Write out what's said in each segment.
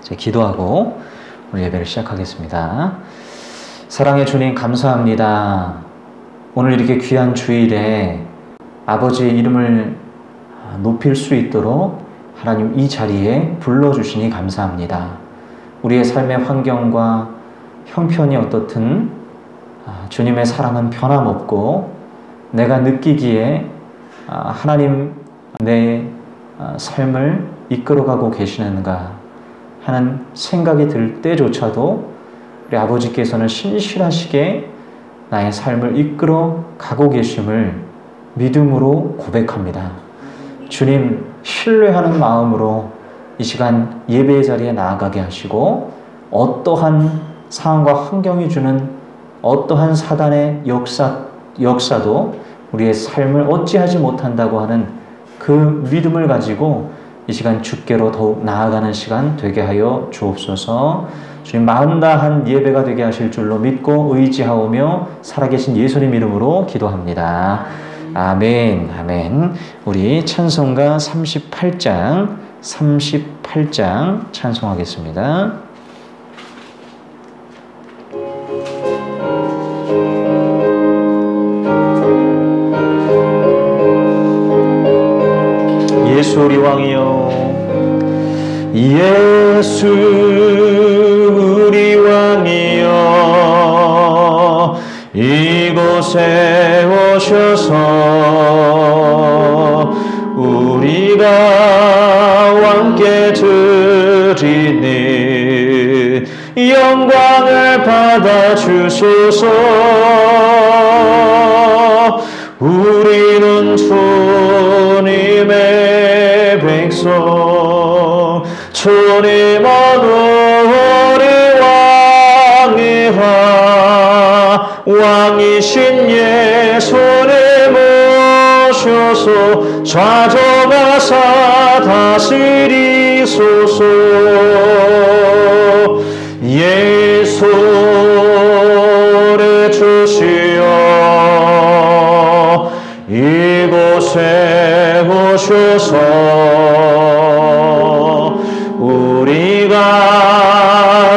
이제 기도하고 우리 예배를 시작하겠습니다. 사랑의 주님, 감사합니다. 오늘 이렇게 귀한 주일에 아버지의 이름을 높일 수 있도록 하나님 이 자리에 불러주시니 감사합니다. 우리의 삶의 환경과 형편이 어떻든 주님의 사랑은 변함없고 내가 느끼기에 하나님 내 삶을 이끌어가고 계시는가 하는 생각이 들 때조차도 우리 아버지께서는 신실하시게 나의 삶을 이끌어 가고 계심을 믿음으로 고백합니다. 주님, 신뢰하는 마음으로 이 시간 예배의 자리에 나아가게 하시고 어떠한 상황과 환경이 주는 어떠한 사단의 역사도 우리의 삶을 어찌하지 못한다고 하는 그 믿음을 가지고 이 시간 주께로 더욱 나아가는 시간 되게 하여 주옵소서. 주님, 마음 다한 예배가 되게 하실 줄로 믿고 의지하오며 살아계신 예수님 이름으로 기도합니다. 아멘, 아멘. 우리 찬송가 38장 찬송하겠습니다. 예수 우리 왕이여, 예수 우리 왕이여, 이곳에 오셔서 우리가 왕께 드리는 영광을 받아주소서. 우리는 주님의 백성, 주님은 우리 왕이신 예수님 오셔서 좌정하사 다스리소서. 예수를 주시어 이곳에 오셔서 우리가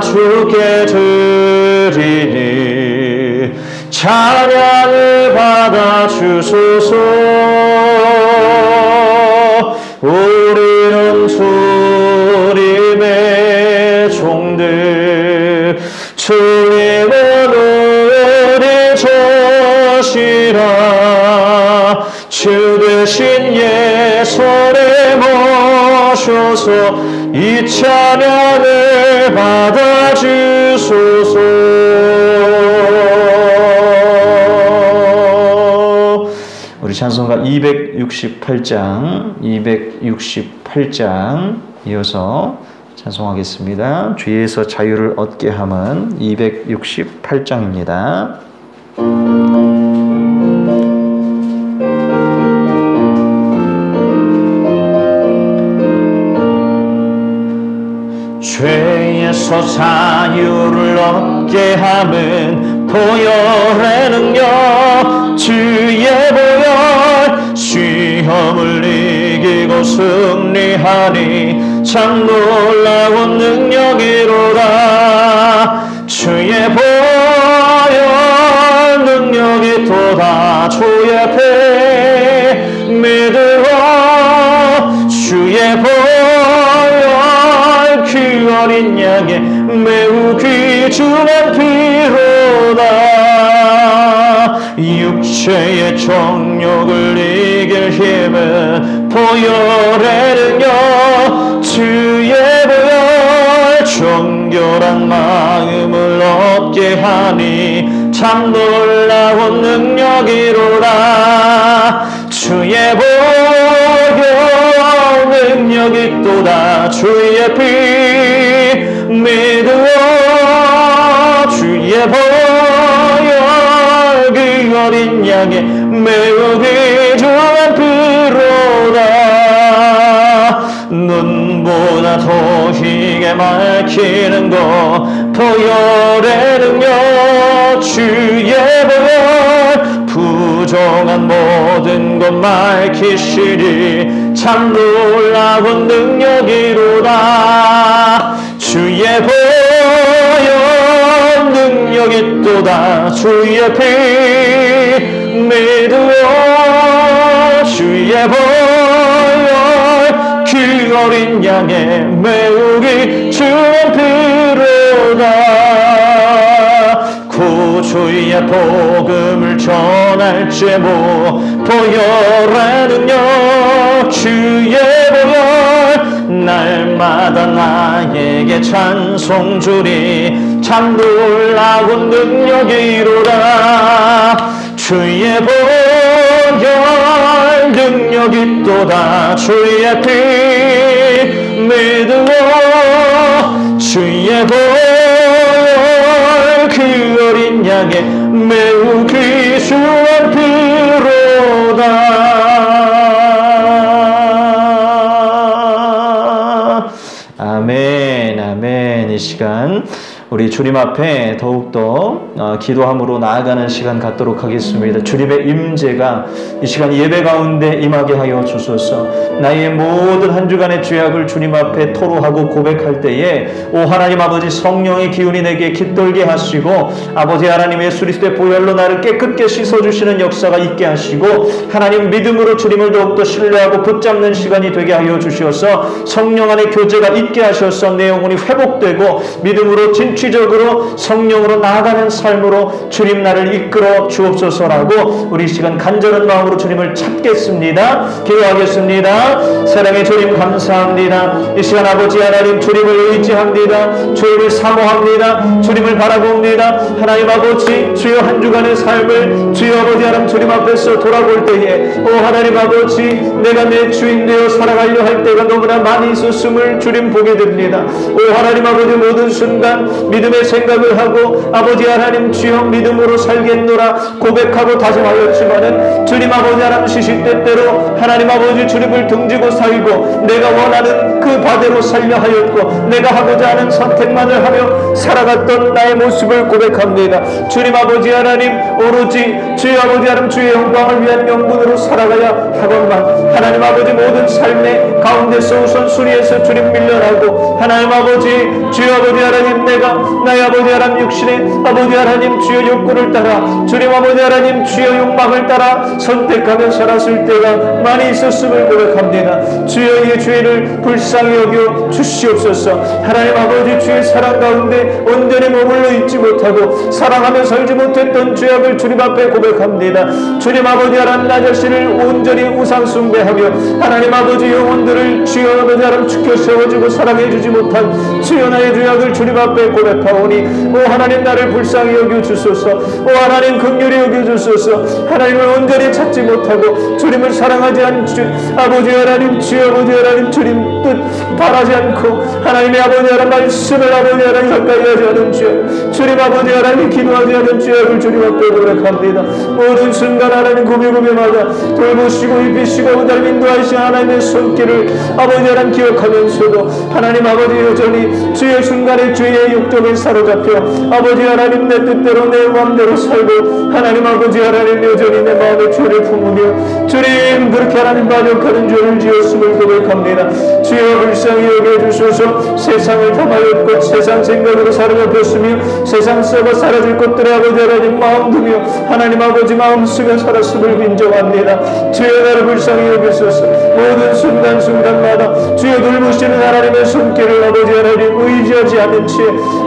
주께 드리는 찬양을 받아주소서. 우리는 주님의 종들, 주님은 우리 조시라. 주 되신 예수님 오셔서 이 찬양을 받아주소서. 우리 찬송가 268장 이어서 찬송하겠습니다. 죄에서 자유를 얻게 함은 268장입니다. 죄에서 자유를 얻게 함은 보혈의 능력, 주의 보혈. 시험을 이기고 승리하니 참 놀라운 능력이로다. 주의 보혈 능력이 또다. 주의 피 믿으라. 주의 보혈 그 어린 양의 매우 귀중한 피로다. 육체의 정욕을 이길 힘은 보혈의 능력, 주의 보혈. 정결한 마음을 얻게 하니 참 놀라운 능력이로다. 주의 보혈 능력이 또다. 주의 피 믿으어. 주의 보혈 그 어린 양의 매우 귀중한 피로다. 눈보다 더 희게 밝히는 것 보혈의 능력. 주의 보혈 부정한 모든 것 밝히시리 참 놀라운 능력이로다. 주의 믿음으로다 주의 피 믿으오 주의 보혈 그 어린 양의 메우기 주의 피로다 구주의 복음을 전할지모 보혈의 능력 주의 보혈 날마다 나에게 찬송 주리 참 놀라운 능력이로다 주의 보혈 능력이 또다 주의 피 믿으오 주의 보혈 그 어린 양의 매우 귀중한 피로다 아멘 아멘. 이 시간 우리 주님 앞에 더욱더 기도함으로 나아가는 시간 갖도록 하겠습니다. 주님의 임재가 이 시간 예배 가운데 임하게 하여 주소서. 나의 모든 한 주간의 죄악을 주님 앞에 토로하고 고백할 때에 오 하나님 아버지 성령의 기운이 내게 깃돌게 하시고 아버지 하나님 예수 그리스도의 보혈로 나를 깨끗게 씻어주시는 역사가 있게 하시고 하나님 믿음으로 주님을 더욱더 신뢰하고 붙잡는 시간이 되게 하여 주시어서 성령 안에 교제가 있게 하셔서 내 영혼이 회복되고 믿음으로 진취적으로 성령으로 나아가는 삶으로 주님 나를 이끌어 주옵소서라고 우리 시간 간절한 마음으로 주님을 찾겠습니다. 기도하겠습니다. 사랑의 주님 감사합니다. 이 시간 아버지 하나님 주님을 의지합니다. 주님을 사모합니다. 주님을 바라봅니다. 하나님 아버지 주여 한 주간의 삶을 주여 아버지 하나님 주님 앞에서 돌아볼 때에 오 하나님 아버지 내가 내 주인 되어 살아가려 할 때가 너무나 많이 있었음을 주님 보게 됩니다. 오 하나님 아버지 모든 순간 믿음의 생각을 하고 아버지 하나님 주여 믿음으로 살겠노라 고백하고 다짐하였지만은 주님 아버지 하나님 시시때때로 하나님 아버지 주님을 등지고 살고 내가 원하는 그 바대로 살려 하였고 내가 하고자 하는 선택만을 하며 살아갔던 나의 모습을 고백합니다. 주님 아버지 하나님 오로지 주의 아버지 하나님 주의 영광을 위한 명분으로 살아가야 하건만 하나님 아버지 모든 삶의 가운데서 우선순위에서 주님 밀려나고 하나님 아버지 주의 아버지 하나님 내가 나의 아버지 하나님 육신의 아버지 하나님 주의 욕구를 따라 주님 아버지 하나님 주의 욕망을 따라 선택하며 살았을 때가 많이 있었음을 고백합니다. 주여 이 죄를 불쌍히 여겨 주시옵소서. 하나님 아버지 주의 사랑 가운데 온전히 머물러 있지 못하고 사랑하며 살지 못했던 죄악을 주님 앞에 고백합니다. 주님 아버지 하나님 나 자신을 온전히 우상 숭배하며 하나님 아버지 영혼들을 주여 아버지 하나님 지켜 세워주고 사랑해 주지 못한 주여 나의 죄악을 주님 앞에 고백하오니 오 하나님 나를 불쌍히 여겨 주소서. 오 하나님 긍휼히 여겨 주소서. 하나님을 온전히 찾지 못하고 주님을 사랑하지 않은 주 아버지 하나님 주여 아버지 하나님 주님 뜻 바라지 않고 하나님의 아버지 하나님 말씀을 아버지 하나님 가까이 하지 않은 죄 주님 아버지 하나님 기도하지 않은 죄를 주님 앞에 고백합니다. 모든 순간 하나님 구비구비마다 돌보시고 입히시고 날 인도하신 하나님의 손길을 아버지 하나님 기억하면서도 하나님 아버지 여전히 주의 순간에 주의 욕정에 사로잡혀 아버지 하나님 내 뜻대로 내 마음대로 살고 하나님 아버지 하나님 여전히 내 마음의 죄를 품으며 주님 그렇게 하나님 반역하는 죄를 지었음을 고백합니다. 주여 불쌍히 여겨주소서. 세상을 탐하였고 세상 생각으로 사로잡혔으며 세상 썩어 사라질 것들에 아버지 하나님 마음 두며 하나님 아버지 마음 쓰며 살았음을 인정합니다. 주여 나를 불쌍히 여기소서. 모든 순간순간마다 주여 돌보시는 하나님의 손길을 아버지 하나님 의지하지 않은 채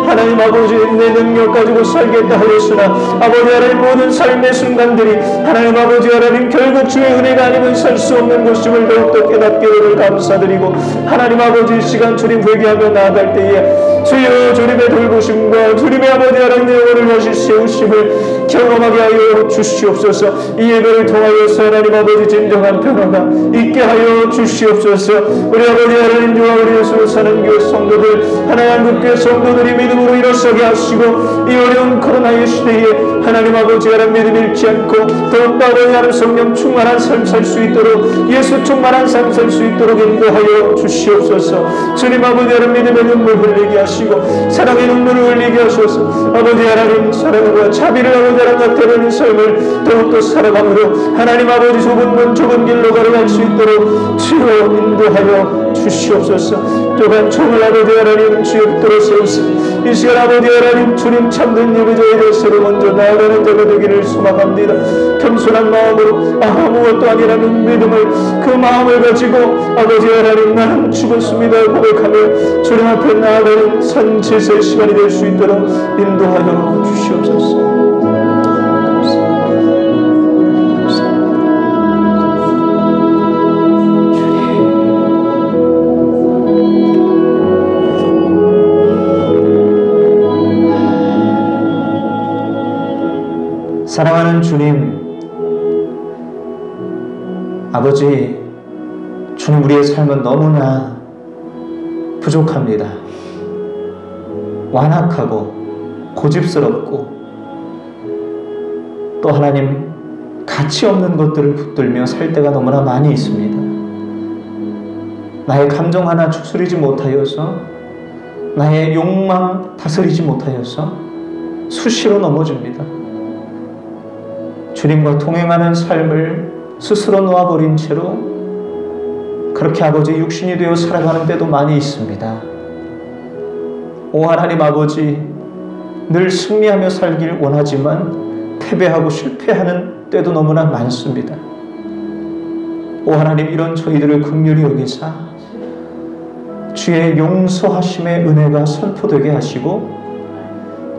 하나님 아버지 내 능력 가지고 살겠다 하였으나 아버지 하나님 모든 삶의 순간들이 하나님 아버지 하나님 결국 주의 은혜가 아니면 살 수 없는 것임을 더욱더 깨닫게 되를 감사드리고 하나님 아버지 시간 주님 회개하며 나아갈 때에 주여 주님의 돌보심과 주님의 아버지 하나님 영혼을 다시 세우심을 경험하게 하여 주시옵소서. 이 예배를 통하여서 하나님 아버지 진정한 평화가 있게 하여 주시옵소서. 우리 아버지 하나님 주와 우리 예수 사는 교회 성도들 하나님 한국교회 성도들이 믿음으로 일어서게 하시고 이 어려운 코로나의 시대에 하나님 아버지 하나님 믿음 잃지 않고 더욱더 아버지 하나님 성령 충만한 삶 살 수 있도록 예수 충만한 삶 살 수 있도록 인도하여 주시옵소서. 주님 아버지 하나님 믿음의 눈물 흘리게 하시고 사랑의 눈물을 흘리게 하소서. 아버지 하나님 사랑과 자비를 아버지 하나님 나타내는 삶을 더욱더 살아감으로 하나님 아버지 좁은 문 좁은 길로 걸어갈 수 있도록 주여 인도하여 하여 주시옵소서. 또한 종을 아버지 하나님 주의 붙들어 세우시니 이 시간 아버지 하나님 주님 참된 예배자에 대해서 먼저 나아가는 자가 되기를 소망합니다. 겸손한 마음으로 아무것도 아니라는 믿음을 그 마음을 가지고 아버지 하나님 나는 죽었습니다 고백하며 주님 앞에 나아가는 산제사의 시간이 될 수 있도록 인도하여 주시옵소서. 사랑하는 주님, 아버지, 주님 우리의 삶은 너무나 부족합니다. 완악하고 고집스럽고 또 하나님 가치 없는 것들을 붙들며 살 때가 너무나 많이 있습니다. 나의 감정 하나 추스리지 못하여서 나의 욕망 다스리지 못하여서 수시로 넘어집니다. 주님과 동행하는 삶을 스스로 놓아버린 채로 그렇게 아버지 육신이 되어 살아가는 때도 많이 있습니다. 오 하나님 아버지, 늘 승리하며 살길 원하지만 패배하고 실패하는 때도 너무나 많습니다. 오 하나님, 이런 저희들을 긍휼히 여기사 주의 용서하심의 은혜가 선포되게 하시고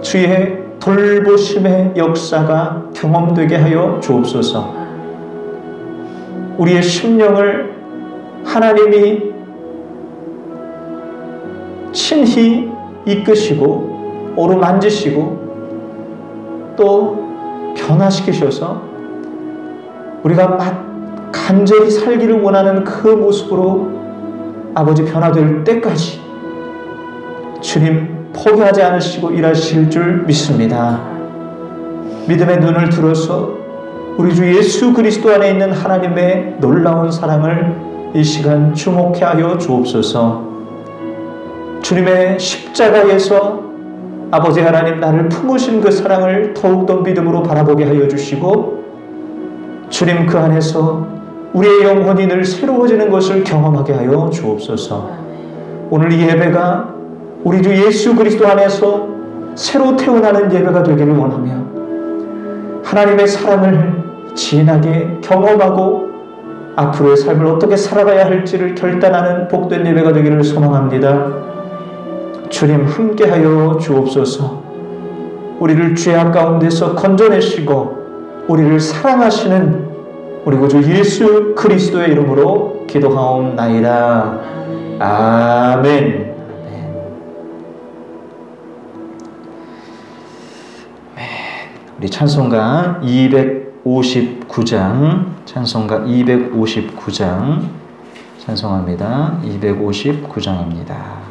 주의 돌보심의 역사가 경험되게 하여 주옵소서. 우리의 심령을 하나님이 친히 이끄시고 어루만지시고 또 변화시키셔서 우리가 간절히 살기를 원하는 그 모습으로 아버지 변화될 때까지 주님 포기하지 않으시고 일하실 줄 믿습니다. 믿음의 눈을 들어서 우리 주 예수 그리스도 안에 있는 하나님의 놀라운 사랑을 이 시간 주목해 하여 주옵소서. 주님의 십자가에서 아버지 하나님 나를 품으신 그 사랑을 더욱더 믿음으로 바라보게 하여 주시고 주님 그 안에서 우리의 영혼이 늘 새로워지는 것을 경험하게 하여 주옵소서. 오늘 이 예배가 우리 주 예수 그리스도 안에서 새로 태어나는 예배가 되기를 원하며 하나님의 사랑을 진하게 경험하고 앞으로의 삶을 어떻게 살아가야 할지를 결단하는 복된 예배가 되기를 소망합니다. 주님 함께하여 주옵소서. 우리를 죄악 가운데서 건져내시고 우리를 사랑하시는 우리 구주 예수 그리스도의 이름으로 기도하옵나이다. 아멘. 우리 찬송가 259장, 찬송가 259장 찬송합니다. 259장입니다.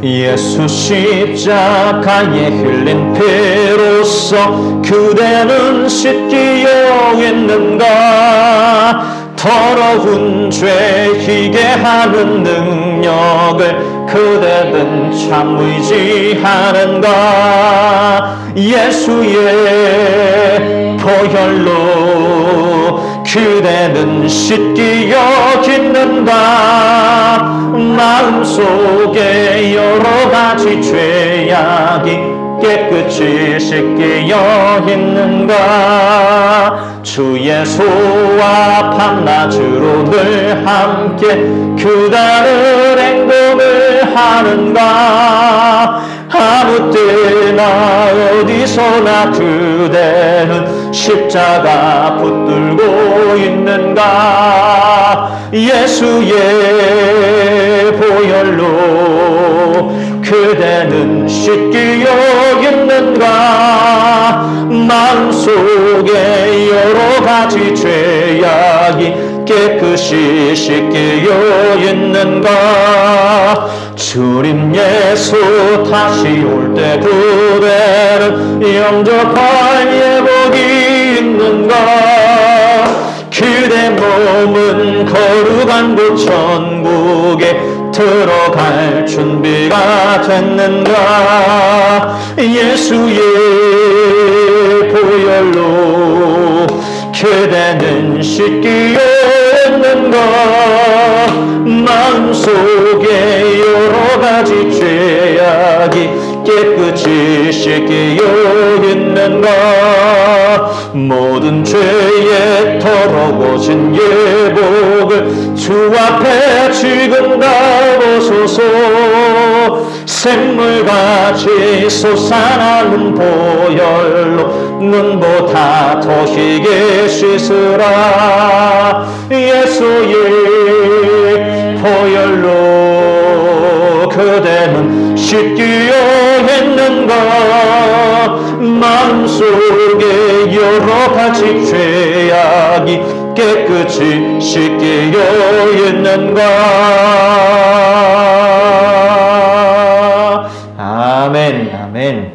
예수 십자가에 흘린 피로써 그대는 씻기어 있는가? 더러운 죄 희게 하는 능력을 그대는 참 의지하는가? 예수의 보혈로 그대는 씻기어 있는가? 마음속에 여러 가지 죄악이 깨끗이 씻기어 있는가? 주 예수와 밤낮으로 늘 함께 그다를 행동을 하는가? 아무 때나 어디서나 그대는 십자가 붙들고 있는가? 예수의 보혈로 그대는 씻기어 있는가? 마음속에 여러 가지 죄악이 깨끗이 씻기어 있는가? 주님 예수 다시 올 때 그대는 영접할 예복이 있는가? 그대 몸은 거룩한 곳 천국에 들어갈 준비가 됐는가? 예수의 보혈로 그대는 씻기었는가? 마음속에 여러 가지 죄악이 깨끗이 씻기어 있는가? 모든 죄에 더러워진 예복을 주 앞에 지금 가보소서. 샘물같이 솟아나는 보혈로 눈보다 더 희게 씻으라. 예수의 보혈로 그대는 씻기어 했는가? 마음속에 여러 가지 죄악이 깨끗이 씻기어 있는가? 아멘, 아멘.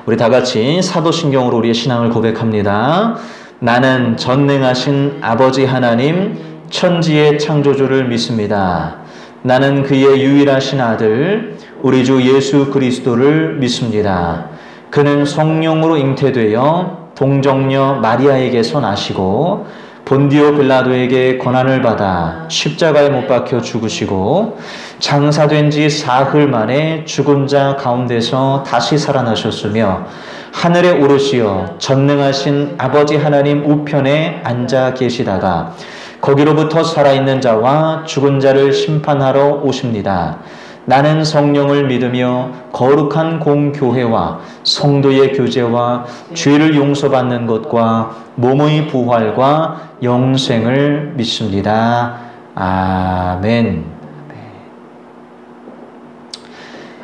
우리 다 같이 사도신경으로 우리의 신앙을 고백합니다. 나는 전능하신 아버지 하나님, 천지의 창조주를 믿습니다. 나는 그의 유일하신 아들, 우리 주 예수 그리스도를 믿습니다. 그는 성령으로 잉태되어 동정녀 마리아에게서 나시고 본디오 빌라도에게 고난을 받아 십자가에 못 박혀 죽으시고 장사된 지 사흘 만에 죽은 자 가운데서 다시 살아나셨으며 하늘에 오르시어 전능하신 아버지 하나님 우편에 앉아 계시다가 거기로부터 살아있는 자와 죽은 자를 심판하러 오십니다. 나는 성령을 믿으며 거룩한 공교회와 성도의 교제와 죄를 용서받는 것과 몸의 부활과 영생을 믿습니다. 아멘.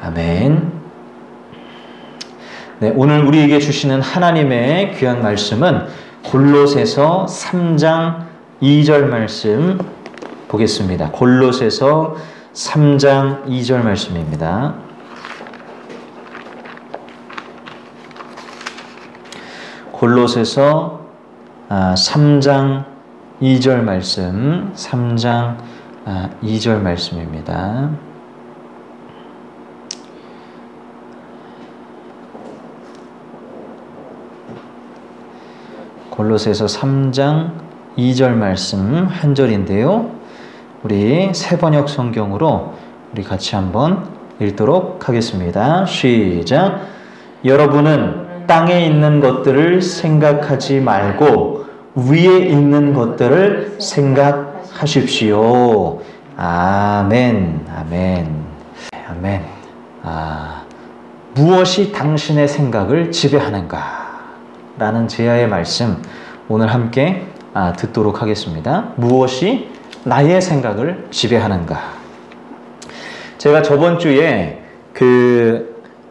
아멘. 네, 오늘 우리에게 주시는 하나님의 귀한 말씀은 골로새서 3장 2절 말씀 보겠습니다. 골로새서 3장 2절 말씀입니다. 골로새서 3장 2절 말씀, 3장 2절 말씀입니다. 골로새서 3장 2절 말씀 한 절인데요. 우리 새번역 성경으로 우리 같이 한번 읽도록 하겠습니다. 시작. 여러분은 땅에 있는 것들을 생각하지 말고 위에 있는 것들을 생각하십시오. 아멘. 아멘. 아멘. 무엇이 당신의 생각을 지배하는가? 라는 제야의 말씀 오늘 함께 듣도록 하겠습니다. 무엇이 나의 생각을 지배하는가? 제가 저번 주에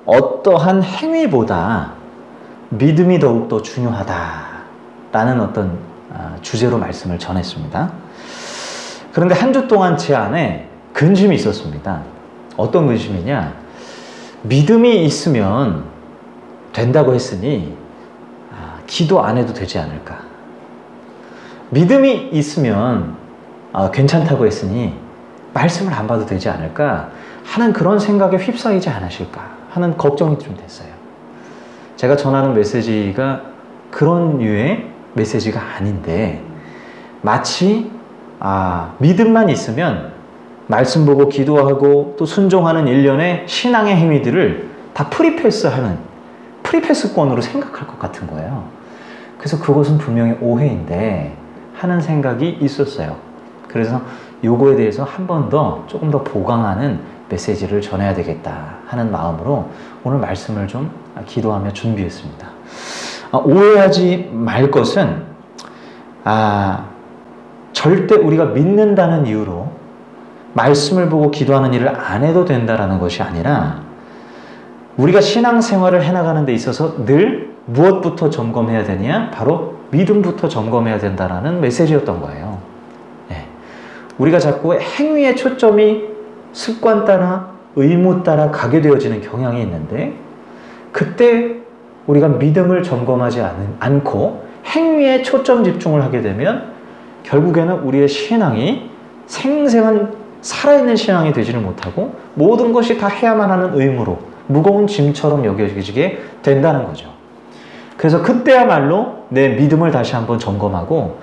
어떠한 행위보다 믿음이 더욱더 중요하다라는 어떤 주제로 말씀을 전했습니다. 그런데 한 주 동안 제 안에 근심이 있었습니다. 어떤 근심이냐? 믿음이 있으면 된다고 했으니 기도 안 해도 되지 않을까? 믿음이 있으면 괜찮다고 했으니 말씀을 안 봐도 되지 않을까 하는 그런 생각에 휩싸이지 않으실까 하는 걱정이 좀 됐어요. 제가 전하는 메시지가 그런 류의 메시지가 아닌데 마치 믿음만 있으면 말씀 보고 기도하고 또 순종하는 일련의 신앙의 행위들을 다 프리패스하는 프리패스권으로 생각할 것 같은 거예요. 그래서 그것은 분명히 오해인데 하는 생각이 있었어요. 그래서 요거에 대해서 한 번 더 조금 더 보강하는 메시지를 전해야 되겠다 하는 마음으로 오늘 말씀을 좀 기도하며 준비했습니다. 오해하지 말 것은 절대 우리가 믿는다는 이유로 말씀을 보고 기도하는 일을 안 해도 된다라는 것이 아니라 우리가 신앙생활을 해나가는 데 있어서 늘 무엇부터 점검해야 되냐? 바로 믿음부터 점검해야 된다라는 메시지였던 거예요. 네. 우리가 자꾸 행위의 초점이 습관 따라 의무 따라 가게 되어지는 경향이 있는데 그때 우리가 믿음을 점검하지 않고 행위에 초점 집중을 하게 되면 결국에는 우리의 신앙이 생생한 살아있는 신앙이 되지를 못하고 모든 것이 다 해야만 하는 의무로 무거운 짐처럼 여겨지게 된다는 거죠. 그래서 그때야말로 내 믿음을 다시 한번 점검하고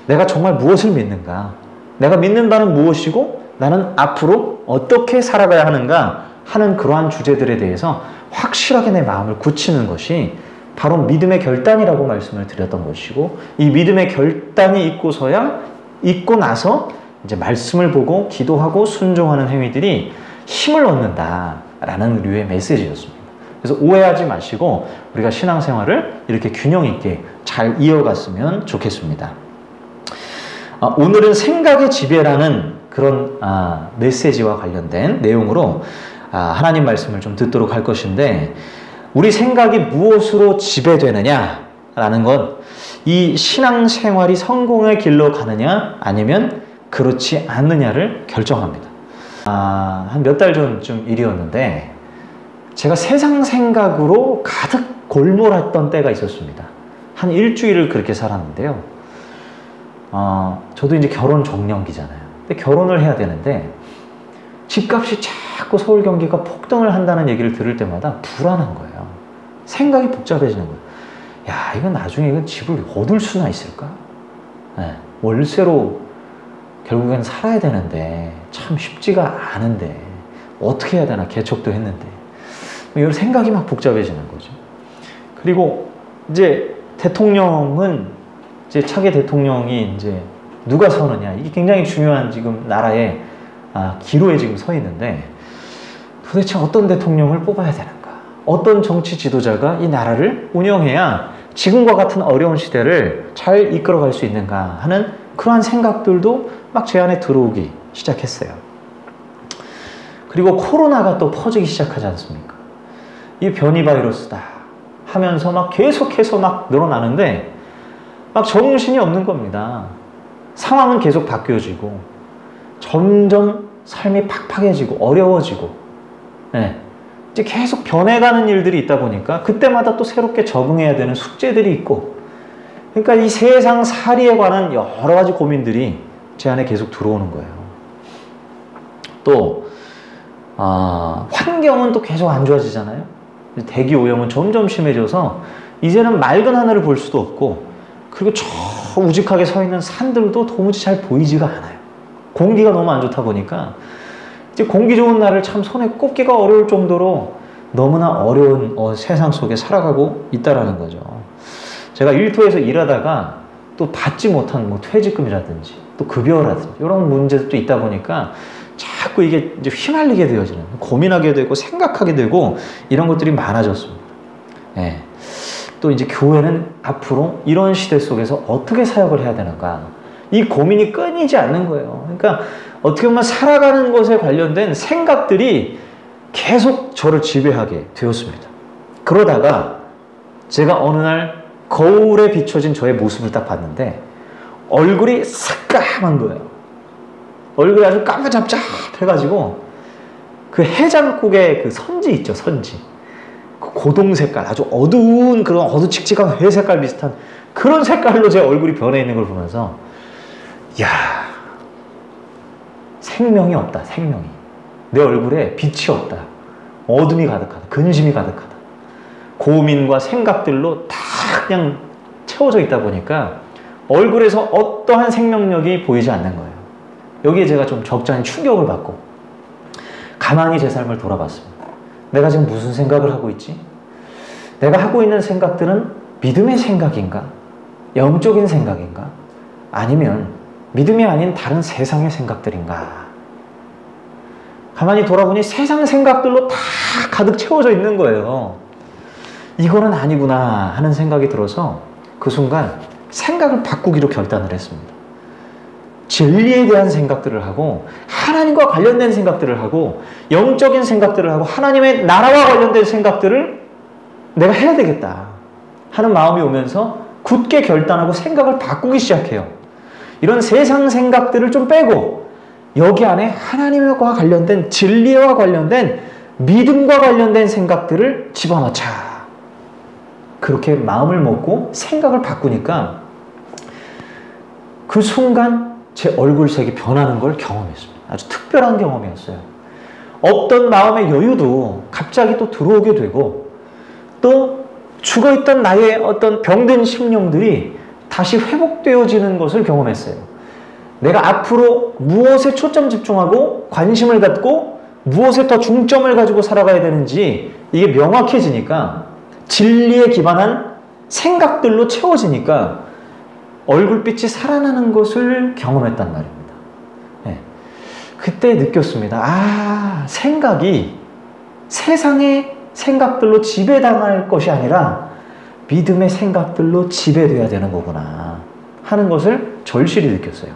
내가 정말 무엇을 믿는가? 내가 믿는 바는 무엇이고 나는 앞으로 어떻게 살아가야 하는가 하는 그러한 주제들에 대해서 확실하게 내 마음을 굳히는 것이 바로 믿음의 결단이라고 말씀을 드렸던 것이고 이 믿음의 결단이 있고 나서 이제 말씀을 보고 기도하고 순종하는 행위들이 힘을 얻는다라는 류의 메시지였습니다. 그래서 오해하지 마시고 우리가 신앙생활을 이렇게 균형 있게 잘 이어갔으면 좋겠습니다. 오늘은 생각의 지배라는 그런 메시지와 관련된 내용으로 하나님 말씀을 좀 듣도록 할 것인데 우리 생각이 무엇으로 지배되느냐라는 건 이 신앙생활이 성공의 길로 가느냐 아니면 그렇지 않느냐를 결정합니다. 한 몇 달 전쯤 일이었는데 제가 세상 생각으로 가득 골몰했던 때가 있었습니다. 한 일주일을 그렇게 살았는데요. 저도 이제 결혼 정년기잖아요. 근데 결혼을 해야 되는데 집값이 자꾸 서울 경기가 폭등을 한다는 얘기를 들을 때마다 불안한 거예요. 생각이 복잡해지는 거예요. 야, 이건 나중에 이건 집을 얻을 수나 있을까? 네, 월세로 결국엔 살아야 되는데 참 쉽지가 않은데 어떻게 해야 되나 개척도 했는데 이런 생각이 막 복잡해지는 거죠. 그리고 이제 대통령은 이제 차기 대통령이 이제 누가 서느냐 이게 굉장히 중요한 지금 나라의 기로에 지금 서 있는데 도대체 어떤 대통령을 뽑아야 되는가? 어떤 정치 지도자가 이 나라를 운영해야 지금과 같은 어려운 시대를 잘 이끌어갈 수 있는가 하는 그러한 생각들도 막 제 안에 들어오기 시작했어요. 그리고 코로나가 또 퍼지기 시작하지 않습니까? 이 변이 바이러스다 하면서 막 계속해서 막 늘어나는데 막 정신이 없는 겁니다. 상황은 계속 바뀌어지고 점점 삶이 팍팍해지고 어려워지고 네. 이제 계속 변해가는 일들이 있다 보니까 그때마다 또 새롭게 적응해야 되는 숙제들이 있고 그러니까 이 세상 살이에 관한 여러 가지 고민들이 제 안에 계속 들어오는 거예요. 또 환경은 또 계속 안 좋아지잖아요. 대기 오염은 점점 심해져서 이제는 맑은 하늘을 볼 수도 없고 그리고 저 우직하게 서 있는 산들도 도무지 잘 보이지가 않아요. 공기가 너무 안 좋다 보니까 이제 공기 좋은 날을 참 손에 꼽기가 어려울 정도로 너무나 어려운 세상 속에 살아가고 있다라는 거죠. 제가 일터에서 일하다가 또 받지 못한 뭐 퇴직금이라든지 또 급여라든지 이런 문제도 있다 보니까 자꾸 이게 이제 휘말리게 되어지는 고민하게 되고 생각하게 되고 이런 것들이 많아졌습니다. 네. 또 이제 교회는 앞으로 이런 시대 속에서 어떻게 사역을 해야 되는가 이 고민이 끊이지 않는 거예요. 그러니까 어떻게 보면 살아가는 것에 관련된 생각들이 계속 저를 지배하게 되었습니다. 그러다가 제가 어느 날 거울에 비춰진 저의 모습을 딱 봤는데 얼굴이 새까만 거예요. 얼굴이 아주 까무잡잡해가지고 그 해장국의 그 선지 있죠, 선지. 그 고동 색깔, 아주 어두운 그런 어두칙칙한 회 색깔 비슷한 그런 색깔로 제 얼굴이 변해 있는 걸 보면서 야, 생명이 없다, 생명이. 내 얼굴에 빛이 없다. 어둠이 가득하다, 근심이 가득하다. 고민과 생각들로 다 그냥 채워져 있다 보니까 얼굴에서 어떠한 생명력이 보이지 않는 거예요. 여기에 제가 좀 적잖이 충격을 받고 가만히 제 삶을 돌아봤습니다. 내가 지금 무슨 생각을 하고 있지? 내가 하고 있는 생각들은 믿음의 생각인가? 영적인 생각인가? 아니면 믿음이 아닌 다른 세상의 생각들인가? 가만히 돌아보니 세상 생각들로 다 가득 채워져 있는 거예요. 이거는 아니구나 하는 생각이 들어서 그 순간 생각을 바꾸기로 결단을 했습니다. 진리에 대한 생각들을 하고 하나님과 관련된 생각들을 하고 영적인 생각들을 하고 하나님의 나라와 관련된 생각들을 내가 해야 되겠다 하는 마음이 오면서 굳게 결단하고 생각을 바꾸기 시작해요. 이런 세상 생각들을 좀 빼고 여기 안에 하나님과 관련된 진리와 관련된 믿음과 관련된 생각들을 집어넣자. 그렇게 마음을 먹고 생각을 바꾸니까 그 순간 제 얼굴색이 변하는 걸 경험했습니다. 아주 특별한 경험이었어요. 없던 마음의 여유도 갑자기 또 들어오게 되고, 또 죽어있던 나의 어떤 병든 심령들이 다시 회복되어지는 것을 경험했어요. 내가 앞으로 무엇에 초점 집중하고 관심을 갖고 무엇에 더 중점을 가지고 살아가야 되는지 이게 명확해지니까, 진리에 기반한 생각들로 채워지니까 얼굴빛이 살아나는 것을 경험했단 말입니다. 네. 그때 느꼈습니다. 아, 생각이 세상의 생각들로 지배당할 것이 아니라 믿음의 생각들로 지배돼야 되는 거구나 하는 것을 절실히 느꼈어요.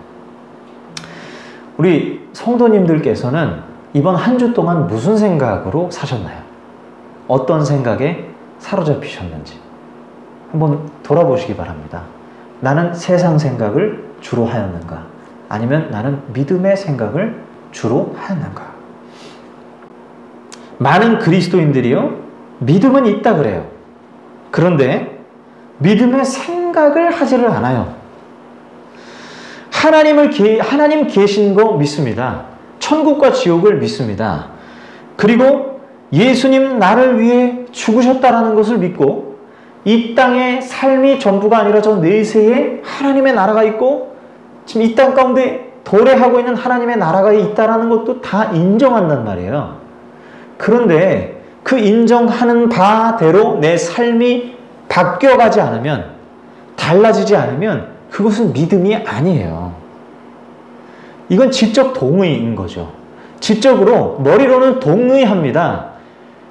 우리 성도님들께서는 이번 한 주 동안 무슨 생각으로 사셨나요? 어떤 생각에 사로잡히셨는지 한번 돌아보시기 바랍니다. 나는 세상 생각을 주로 하였는가? 아니면 나는 믿음의 생각을 주로 하였는가? 많은 그리스도인들이요, 믿음은 있다 그래요. 그런데 믿음의 생각을 하지를 않아요. 하나님 계신 거 믿습니다. 천국과 지옥을 믿습니다. 그리고 예수님 나를 위해 죽으셨다라는 것을 믿고, 이 땅의 삶이 전부가 아니라 저 내세에 하나님의 나라가 있고, 지금 이 땅 가운데 도래하고 있는 하나님의 나라가 있다라는 것도 다 인정한단 말이에요. 그런데 그 인정하는 바대로 내 삶이 바뀌어가지 않으면, 달라지지 않으면 그것은 믿음이 아니에요. 이건 지적 동의인 거죠. 지적으로, 머리로는 동의합니다.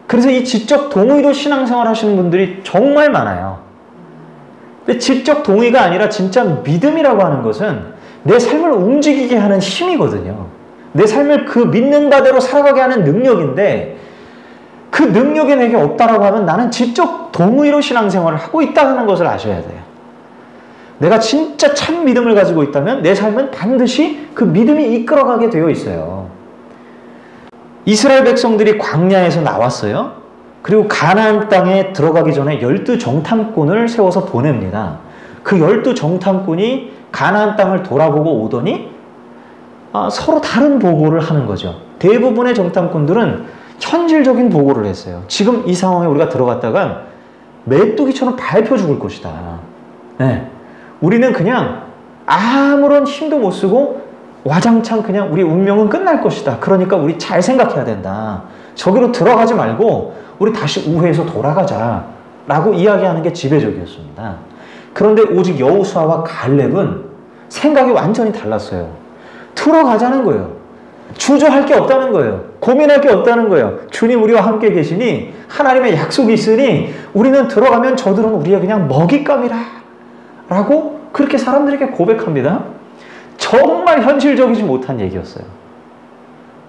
그래서 이 지적 동의로 신앙생활 하시는 분들이 정말 많아요. 근데 지적 동의가 아니라 진짜 믿음이라고 하는 것은 내 삶을 움직이게 하는 힘이거든요. 내 삶을 그 믿는 바대로 살아가게 하는 능력인데, 그 능력이 내게 없다라고 하면 나는 지적 동의로 신앙생활을 하고 있다는 것을 아셔야 돼요. 내가 진짜 참 믿음을 가지고 있다면 내 삶은 반드시 그 믿음이 이끌어가게 되어 있어요. 이스라엘 백성들이 광야에서 나왔어요. 그리고 가나안 땅에 들어가기 전에 12정탐꾼을 세워서 보냅니다. 그 12정탐꾼이 가나안 땅을 돌아보고 오더니 서로 다른 보고를 하는 거죠. 대부분의 정탐꾼들은 현실적인 보고를 했어요. 지금 이 상황에 우리가 들어갔다간 메뚜기처럼 밟혀 죽을 것이다. 네. 우리는 그냥 아무런 힘도 못 쓰고 와장창 그냥 우리 운명은 끝날 것이다. 그러니까 우리 잘 생각해야 된다. 저기로 들어가지 말고 우리 다시 우회해서 돌아가자 라고 이야기하는 게 지배적이었습니다. 그런데 오직 여호수아와 갈렙은 생각이 완전히 달랐어요. 들어가자는 거예요. 주저할 게 없다는 거예요. 고민할 게 없다는 거예요. 주님 우리와 함께 계시니, 하나님의 약속이 있으니 우리는 들어가면 저들은 우리의 그냥 먹잇감이라 라고 그렇게 사람들에게 고백합니다. 정말 현실적이지 못한 얘기였어요.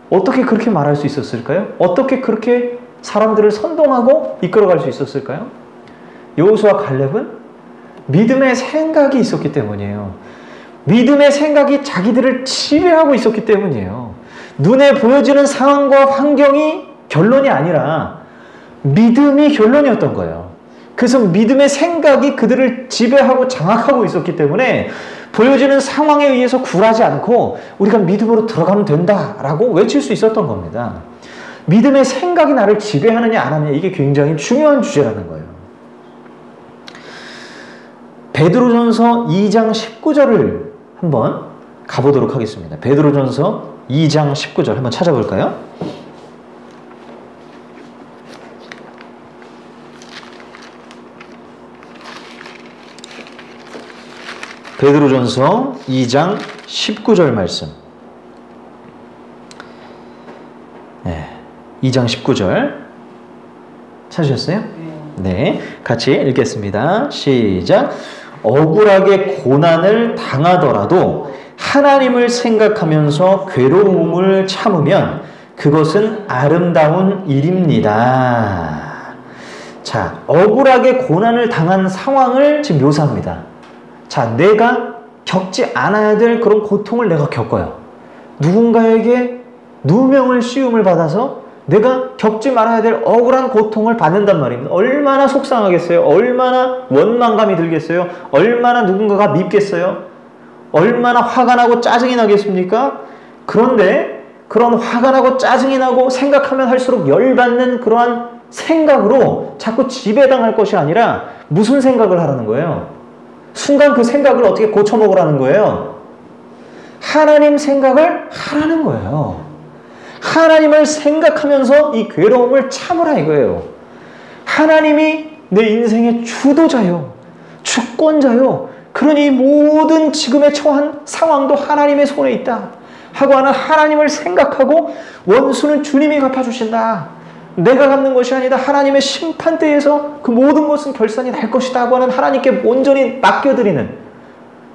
어떻게 그렇게 말할 수 있었을까요? 어떻게 그렇게 사람들을 선동하고 이끌어갈 수 있었을까요? 여호수아 갈렙은 믿음의 생각이 있었기 때문이에요. 믿음의 생각이 자기들을 지배하고 있었기 때문이에요. 눈에 보여지는 상황과 환경이 결론이 아니라 믿음이 결론이었던 거예요. 그래서 믿음의 생각이 그들을 지배하고 장악하고 있었기 때문에 보여지는 상황에 의해서 굴하지 않고 우리가 믿음으로 들어가면 된다라고 외칠 수 있었던 겁니다. 믿음의 생각이 나를 지배하느냐 안 하느냐, 이게 굉장히 중요한 주제라는 거예요. 베드로전서 2장 19절을 한번 가보도록 하겠습니다. 베드로전서 2장 19절 한번 찾아볼까요? 베드로전서 2장 19절 말씀. 네, 2장 19절 찾으셨어요? 네, 같이 읽겠습니다. 시작. 억울하게 고난을 당하더라도 하나님을 생각하면서 괴로움을 참으면 그것은 아름다운 일입니다. 자, 억울하게 고난을 당한 상황을 지금 묘사합니다. 자, 내가 겪지 않아야 될 그런 고통을 내가 겪어요. 누군가에게 누명을 씌움을 받아서 내가 겪지 말아야 될 억울한 고통을 받는단 말입니다. 얼마나 속상하겠어요? 얼마나 원망감이 들겠어요? 얼마나 누군가가 밉겠어요? 얼마나 화가 나고 짜증이 나겠습니까? 그런데 그런 화가 나고 짜증이 나고 생각하면 할수록 열받는 그러한 생각으로 자꾸 지배당할 것이 아니라 무슨 생각을 하라는 거예요? 순간 그 생각을 어떻게 고쳐먹으라는 거예요? 하나님 생각을 하라는 거예요. 하나님을 생각하면서 이 괴로움을 참으라 이거예요. 하나님이 내 인생의 주도자요, 주권자요. 그러니 모든 지금의 처한 상황도 하나님의 손에 있다 하고 하는 하나님을 생각하고 원수는 주님이 갚아주신다. 내가 갚는 것이 아니다. 하나님의 심판대에서 그 모든 것은 결산이 날 것이다 하고 하는 하나님께 온전히 맡겨드리는,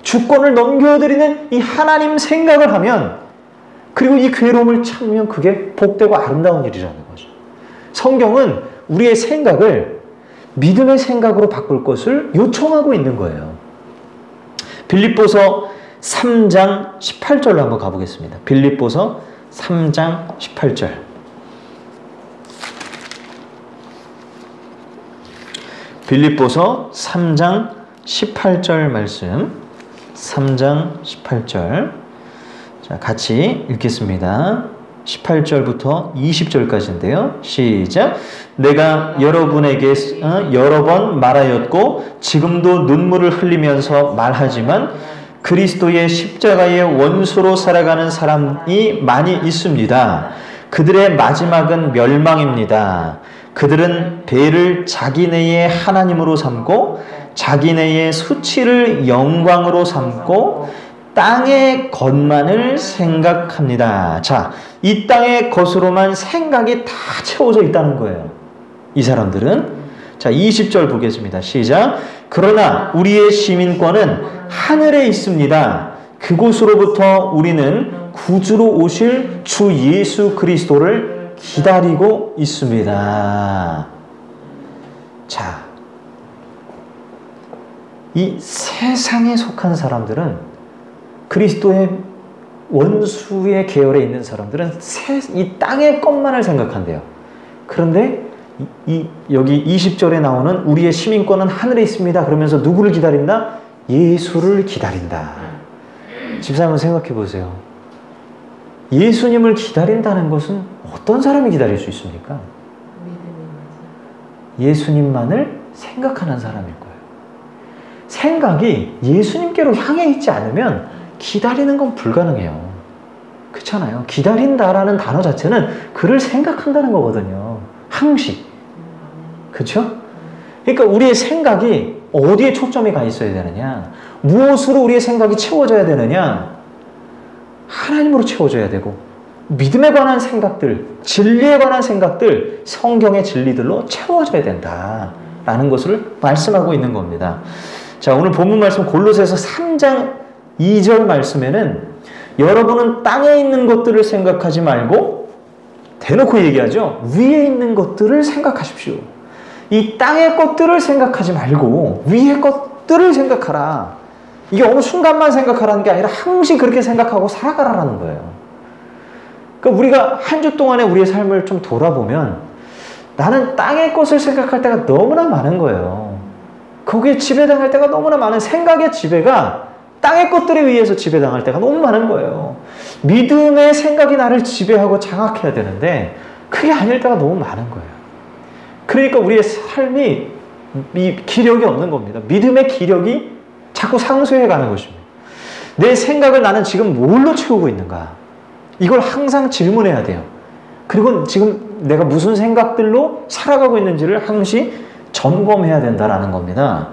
주권을 넘겨드리는 이 하나님 생각을 하면, 그리고 이 괴로움을 참으면 그게 복되고 아름다운 일이라는 거죠. 성경은 우리의 생각을 믿음의 생각으로 바꿀 것을 요청하고 있는 거예요. 빌립보서 3장 18절로 한번 가보겠습니다. 빌립보서 3장 18절. 빌립보서 3장 18절 말씀. 3장 18절. 자, 같이 읽겠습니다. 18절부터 20절까지인데요. 시작. 내가 여러분에게 여러 번 말하였고 지금도 눈물을 흘리면서 말하지만 그리스도의 십자가의 원수로 살아가는 사람이 많이 있습니다. 그들의 마지막은 멸망입니다. 그들은 배를 자기네의 하나님으로 삼고 자기네의 수치를 영광으로 삼고 땅의 것만을 생각합니다. 자, 이 땅의 것으로만 생각이 다 채워져 있다는 거예요. 이 사람들은. 자, 20절 보겠습니다. 시작. 그러나 우리의 시민권은 하늘에 있습니다. 그곳으로부터 우리는 구주로 오실 주 예수 그리스도를 기다리고 있습니다. 자, 이 세상에 속한 사람들은, 그리스도의 원수의 계열에 있는 사람들은 이 땅의 것만을 생각한대요. 그런데 여기 20절에 나오는 우리의 시민권은 하늘에 있습니다. 그러면서 누구를 기다린다? 예수를 기다린다. 집사님은 생각해 보세요. 예수님을 기다린다는 것은 어떤 사람이 기다릴 수 있습니까? 예수님만을 생각하는 사람일 거예요. 생각이 예수님께로 향해 있지 않으면 기다리는 건 불가능해요. 그렇잖아요. 기다린다라는 단어 자체는 그를 생각한다는 거거든요. 항시. 그렇죠? 그러니까 우리의 생각이 어디에 초점이 가 있어야 되느냐? 무엇으로 우리의 생각이 채워져야 되느냐? 하나님으로 채워져야 되고, 믿음에 관한 생각들, 진리에 관한 생각들, 성경의 진리들로 채워져야 된다라는 것을 말씀하고 있는 겁니다. 자, 오늘 본문 말씀 골로새서 3장 2절 말씀에는 여러분은 땅에 있는 것들을 생각하지 말고, 대놓고 얘기하죠. 위에 있는 것들을 생각하십시오. 이 땅의 것들을 생각하지 말고 위의 것들을 생각하라. 이게 어느 순간만 생각하라는 게 아니라 항시 그렇게 생각하고 살아가라는 거예요. 그러니까 우리가 한 주 동안에 우리의 삶을 좀 돌아보면 나는 땅의 것을 생각할 때가 너무나 많은 거예요. 거기에 지배당할 때가 너무나 많은, 생각의 지배가 땅의 것들에 의해서 지배당할 때가 너무 많은 거예요. 믿음의 생각이 나를 지배하고 장악해야 되는데 그게 아닐 때가 너무 많은 거예요. 그러니까 우리의 삶이 기력이 없는 겁니다. 믿음의 기력이 자꾸 상쇄해 가는 것입니다. 내 생각을 나는 지금 뭘로 채우고 있는가? 이걸 항상 질문해야 돼요. 그리고 지금 내가 무슨 생각들로 살아가고 있는지를 항시 점검해야 된다라는 겁니다.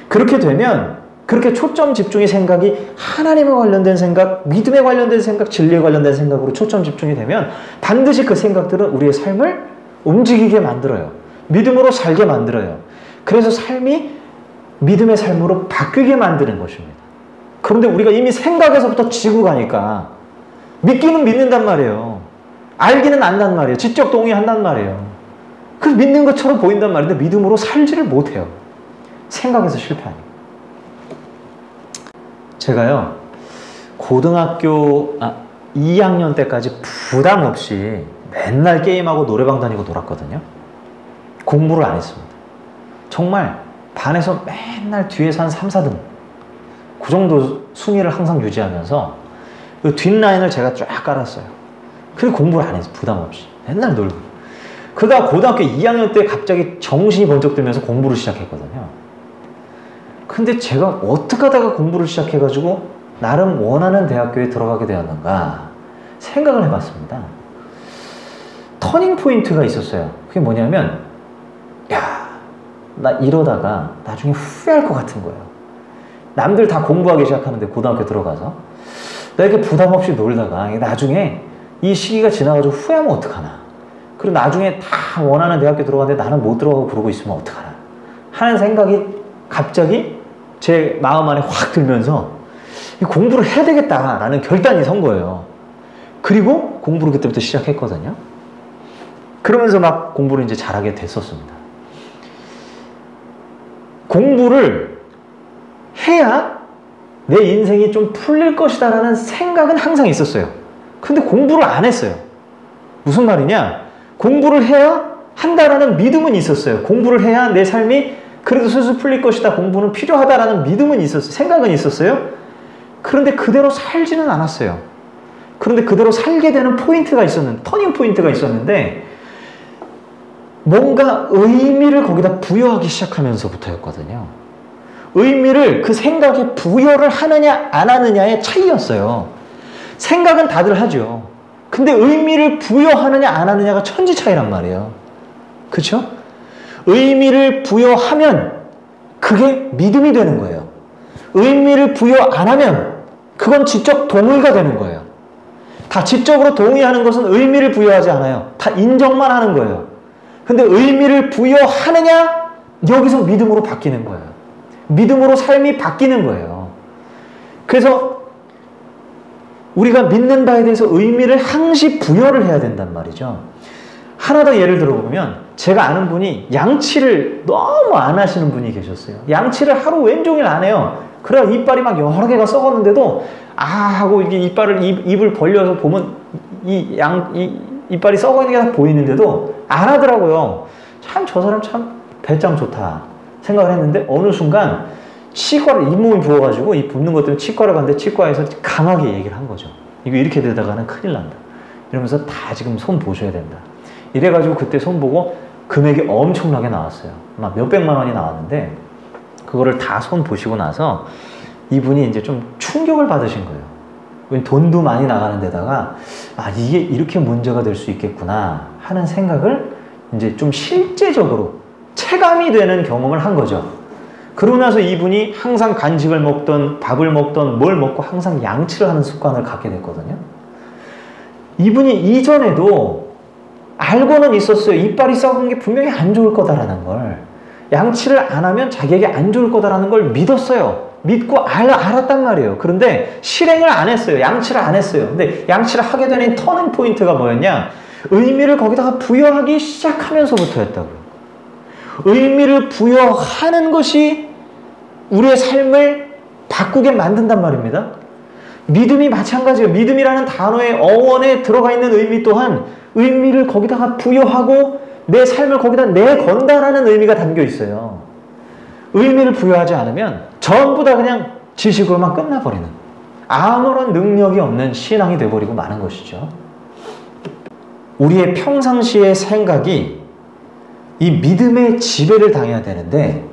그렇게 되면, 그렇게 초점 집중의 생각이 하나님에 관련된 생각, 믿음에 관련된 생각, 진리에 관련된 생각으로 초점 집중이 되면 반드시 그 생각들은 우리의 삶을 움직이게 만들어요. 믿음으로 살게 만들어요. 그래서 삶이 믿음의 삶으로 바뀌게 만드는 것입니다. 그런데 우리가 이미 생각에서부터 지고 가니까 믿기는 믿는단 말이에요. 알기는 안단 말이에요. 지적 동의한단 말이에요. 그래서 믿는 것처럼 보인단 말인데 믿음으로 살지를 못해요. 생각에서 실패하니까. 제가요, 고등학교 2학년 때까지 부담 없이 맨날 게임하고 노래방 다니고 놀았거든요. 공부를 안 했습니다. 정말 반에서 맨날 뒤에서 한 3, 4등 그 정도 순위를 항상 유지하면서 그 뒷라인을 제가 쫙 깔았어요. 그래서 공부를 안 했어. 부담 없이. 맨날 놀고. 그러다가 고등학교 2학년 때 갑자기 정신이 번쩍 들면서 공부를 시작했거든요. 근데 제가 어떻게 하다가 공부를 시작해가지고 나름 원하는 대학교에 들어가게 되었는가 생각을 해봤습니다. 터닝 포인트가 있었어요. 그게 뭐냐면, 야, 나 이러다가 나중에 후회할 것 같은 거예요. 남들 다 공부하기 시작하는데 고등학교 들어가서 나 이렇게 부담 없이 놀다가 나중에 이 시기가 지나가지고 후회하면 어떡하나. 그리고 나중에 다 원하는 대학교 들어가는데 나는 못 들어가고 그러고 있으면 어떡하나 하는 생각이 갑자기 제 마음 안에 확 들면서 공부를 해야 되겠다라는 결단이 선 거예요. 그리고 공부를 그때부터 시작했거든요. 그러면서 막 공부를 이제 잘하게 됐었습니다. 공부를 해야 내 인생이 좀 풀릴 것이다 라는 생각은 항상 있었어요. 근데 공부를 안 했어요. 무슨 말이냐? 공부를 해야 한다라는 믿음은 있었어요. 공부를 해야 내 삶이 그래도 슬슬 풀릴 것이다. 공부는 필요하다라는 믿음은 있었어요. 생각은 있었어요. 그런데 그대로 살지는 않았어요. 그런데 그대로 살게 되는 포인트가 있었는데, 터닝 포인트가 있었는데, 뭔가 의미를 거기다 부여하기 시작하면서부터였거든요. 의미를 그 생각에 부여를 하느냐 안 하느냐의 차이였어요. 생각은 다들 하죠. 근데 의미를 부여하느냐 안 하느냐가 천지 차이란 말이에요. 그렇죠? 의미를 부여하면 그게 믿음이 되는 거예요. 의미를 부여 안 하면 그건 지적 동의가 되는 거예요. 다 지적으로 동의하는 것은 의미를 부여하지 않아요. 다 인정만 하는 거예요. 근데 의미를 부여하느냐? 여기서 믿음으로 바뀌는 거예요. 믿음으로 삶이 바뀌는 거예요. 그래서 우리가 믿는 바에 대해서 의미를 항시 부여를 해야 된단 말이죠. 하나 더 예를 들어보면 제가 아는 분이 양치를 너무 안 하시는 분이 계셨어요. 양치를 하루 왼종일 안 해요. 그래야 이빨이 막 여러 개가 썩었는데도 하고 이게 입을 벌려서 보면 이빨이 썩어 있는 게 다 보이는데도 안 하더라고요. 참 저 사람 참 배짱 좋다 생각을 했는데 어느 순간 치과를 잇몸이 부어가지고 이 붓는 것 때문에 치과를 갔는데 치과에서 강하게 얘기를 한 거죠. 이거 이렇게 되다가는 큰일 난다. 이러면서 다 지금 손 보셔야 된다. 이래가지고 그때 손 보고 금액이 엄청나게 나왔어요. 막 몇백만 원이 나왔는데 그거를 다 손 보시고 나서 이분이 이제 좀 충격을 받으신 거예요. 돈도 많이 나가는 데다가 이게 이렇게 문제가 될 수 있겠구나 하는 생각을 이제 좀 실제적으로 체감이 되는 경험을 한 거죠. 그러고 나서 이분이 항상 간식을 먹던 밥을 먹던 뭘 먹고 항상 양치를 하는 습관을 갖게 됐거든요. 이분이 이전에도 알고는 있었어요. 이빨이 썩은 게 분명히 안 좋을 거다라는 걸. 양치를 안 하면 자기에게 안 좋을 거다라는 걸 믿었어요. 믿고 알았단 말이에요. 그런데 실행을 안 했어요. 양치를 안 했어요. 근데 양치를 하게 되는 터닝 포인트가 뭐였냐? 의미를 거기다가 부여하기 시작하면서부터였다고요. 의미를 부여하는 것이 우리의 삶을 바꾸게 만든단 말입니다. 믿음이 마찬가지예요. 믿음이라는 단어의 어원에 들어가 있는 의미 또한 의미를 거기다가 부여하고 내 삶을 거기다 내건다라는 의미가 담겨 있어요. 의미를 부여하지 않으면 전부 다 그냥 지식으로만 끝나버리는 아무런 능력이 없는 신앙이 되어버리고 마는 것이죠. 우리의 평상시의 생각이 이 믿음의 지배를 당해야 되는데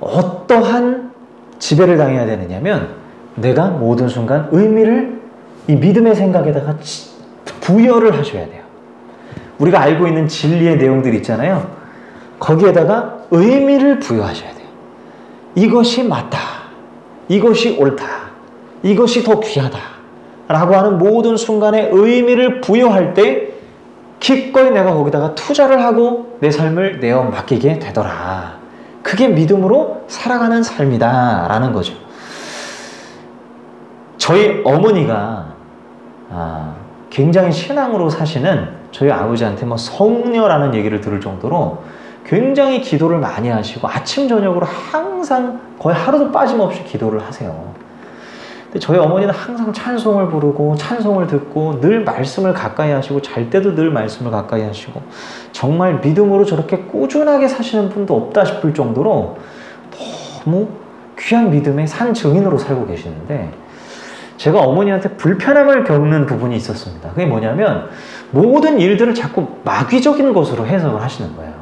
어떠한 지배를 당해야 되느냐면 내가 모든 순간 의미를 이 믿음의 생각에다가 부여를 하셔야 돼요. 우리가 알고 있는 진리의 내용들 있잖아요. 거기에다가 의미를 부여하셔야 돼요. 이것이 맞다. 이것이 옳다. 이것이 더 귀하다. 라고 하는 모든 순간에 의미를 부여할 때 기꺼이 내가 거기다가 투자를 하고 내 삶을 내어 맡기게 되더라. 그게 믿음으로 살아가는 삶이다 라는 거죠. 저희 어머니가 굉장히 신앙으로 사시는 저희 아버지한테 성녀라는 얘기를 들을 정도로 굉장히 기도를 많이 하시고 아침 저녁으로 항상 거의 하루도 빠짐없이 기도를 하세요. 근데 저희 어머니는 항상 찬송을 부르고 찬송을 듣고 늘 말씀을 가까이 하시고 잘 때도 늘 말씀을 가까이 하시고 정말 믿음으로 저렇게 꾸준하게 사시는 분도 없다 싶을 정도로 너무 귀한 믿음의 산 증인으로 살고 계시는데 제가 어머니한테 불편함을 겪는 부분이 있었습니다. 그게 뭐냐면 모든 일들을 자꾸 마귀적인 것으로 해석을 하시는 거예요.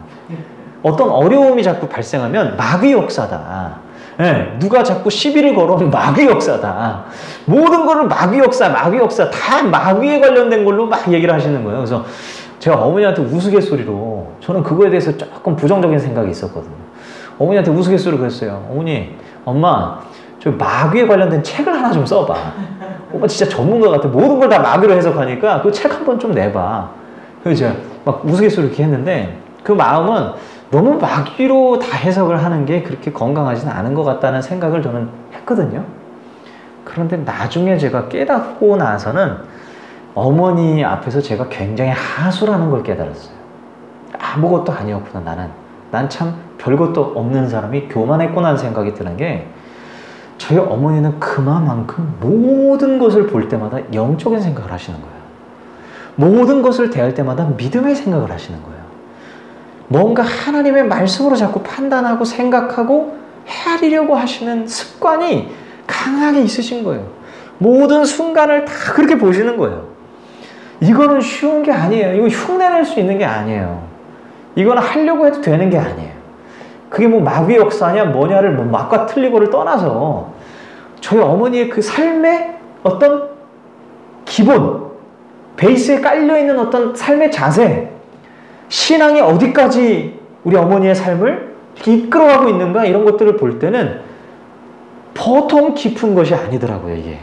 어떤 어려움이 자꾸 발생하면 마귀 역사다. 네, 누가 자꾸 시비를 걸어오면 마귀 역사다. 모든 거를 마귀 역사 다 마귀에 관련된 걸로 막 얘기를 하시는 거예요. 그래서 제가 어머니한테 우스갯소리로, 저는 그거에 대해서 조금 부정적인 생각이 있었거든요. 어머니한테 우스갯소리로 그랬어요. 어머니, 엄마, 저 마귀에 관련된 책을 하나 좀 써봐. 엄마 진짜 전문가 같아. 모든 걸 다 마귀로 해석하니까 그 책 한번 좀 내봐. 그래서 제가 막 우스갯소리 이렇게 했는데, 그 마음은 너무 마귀로 다 해석을 하는 게 그렇게 건강하지는 않은 것 같다는 생각을 저는 했거든요. 그런데 나중에 제가 깨닫고 나서는 어머니 앞에서 제가 굉장히 하수라는 걸 깨달았어요. 아무것도 아니었구나, 난 참 별것도 없는 사람이 교만했구나 하는 생각이 드는 게, 저희 어머니는 그만큼 모든 것을 볼 때마다 영적인 생각을 하시는 거예요. 모든 것을 대할 때마다 믿음의 생각을 하시는 거예요. 뭔가 하나님의 말씀으로 자꾸 판단하고 생각하고 헤아리려고 하시는 습관이 강하게 있으신 거예요. 모든 순간을 다 그렇게 보시는 거예요. 이거는 쉬운 게 아니에요. 이거 흉내낼 수 있는 게 아니에요. 이거는 하려고 해도 되는 게 아니에요. 그게 뭐 마귀 역사냐 뭐냐를 뭐 맞과 틀리고를 떠나서 저희 어머니의 그 삶의 어떤 기본, 베이스에 깔려있는 어떤 삶의 자세, 신앙이 어디까지 우리 어머니의 삶을 이끌어가고 있는가, 이런 것들을 볼 때는 보통 깊은 것이 아니더라고요. 이게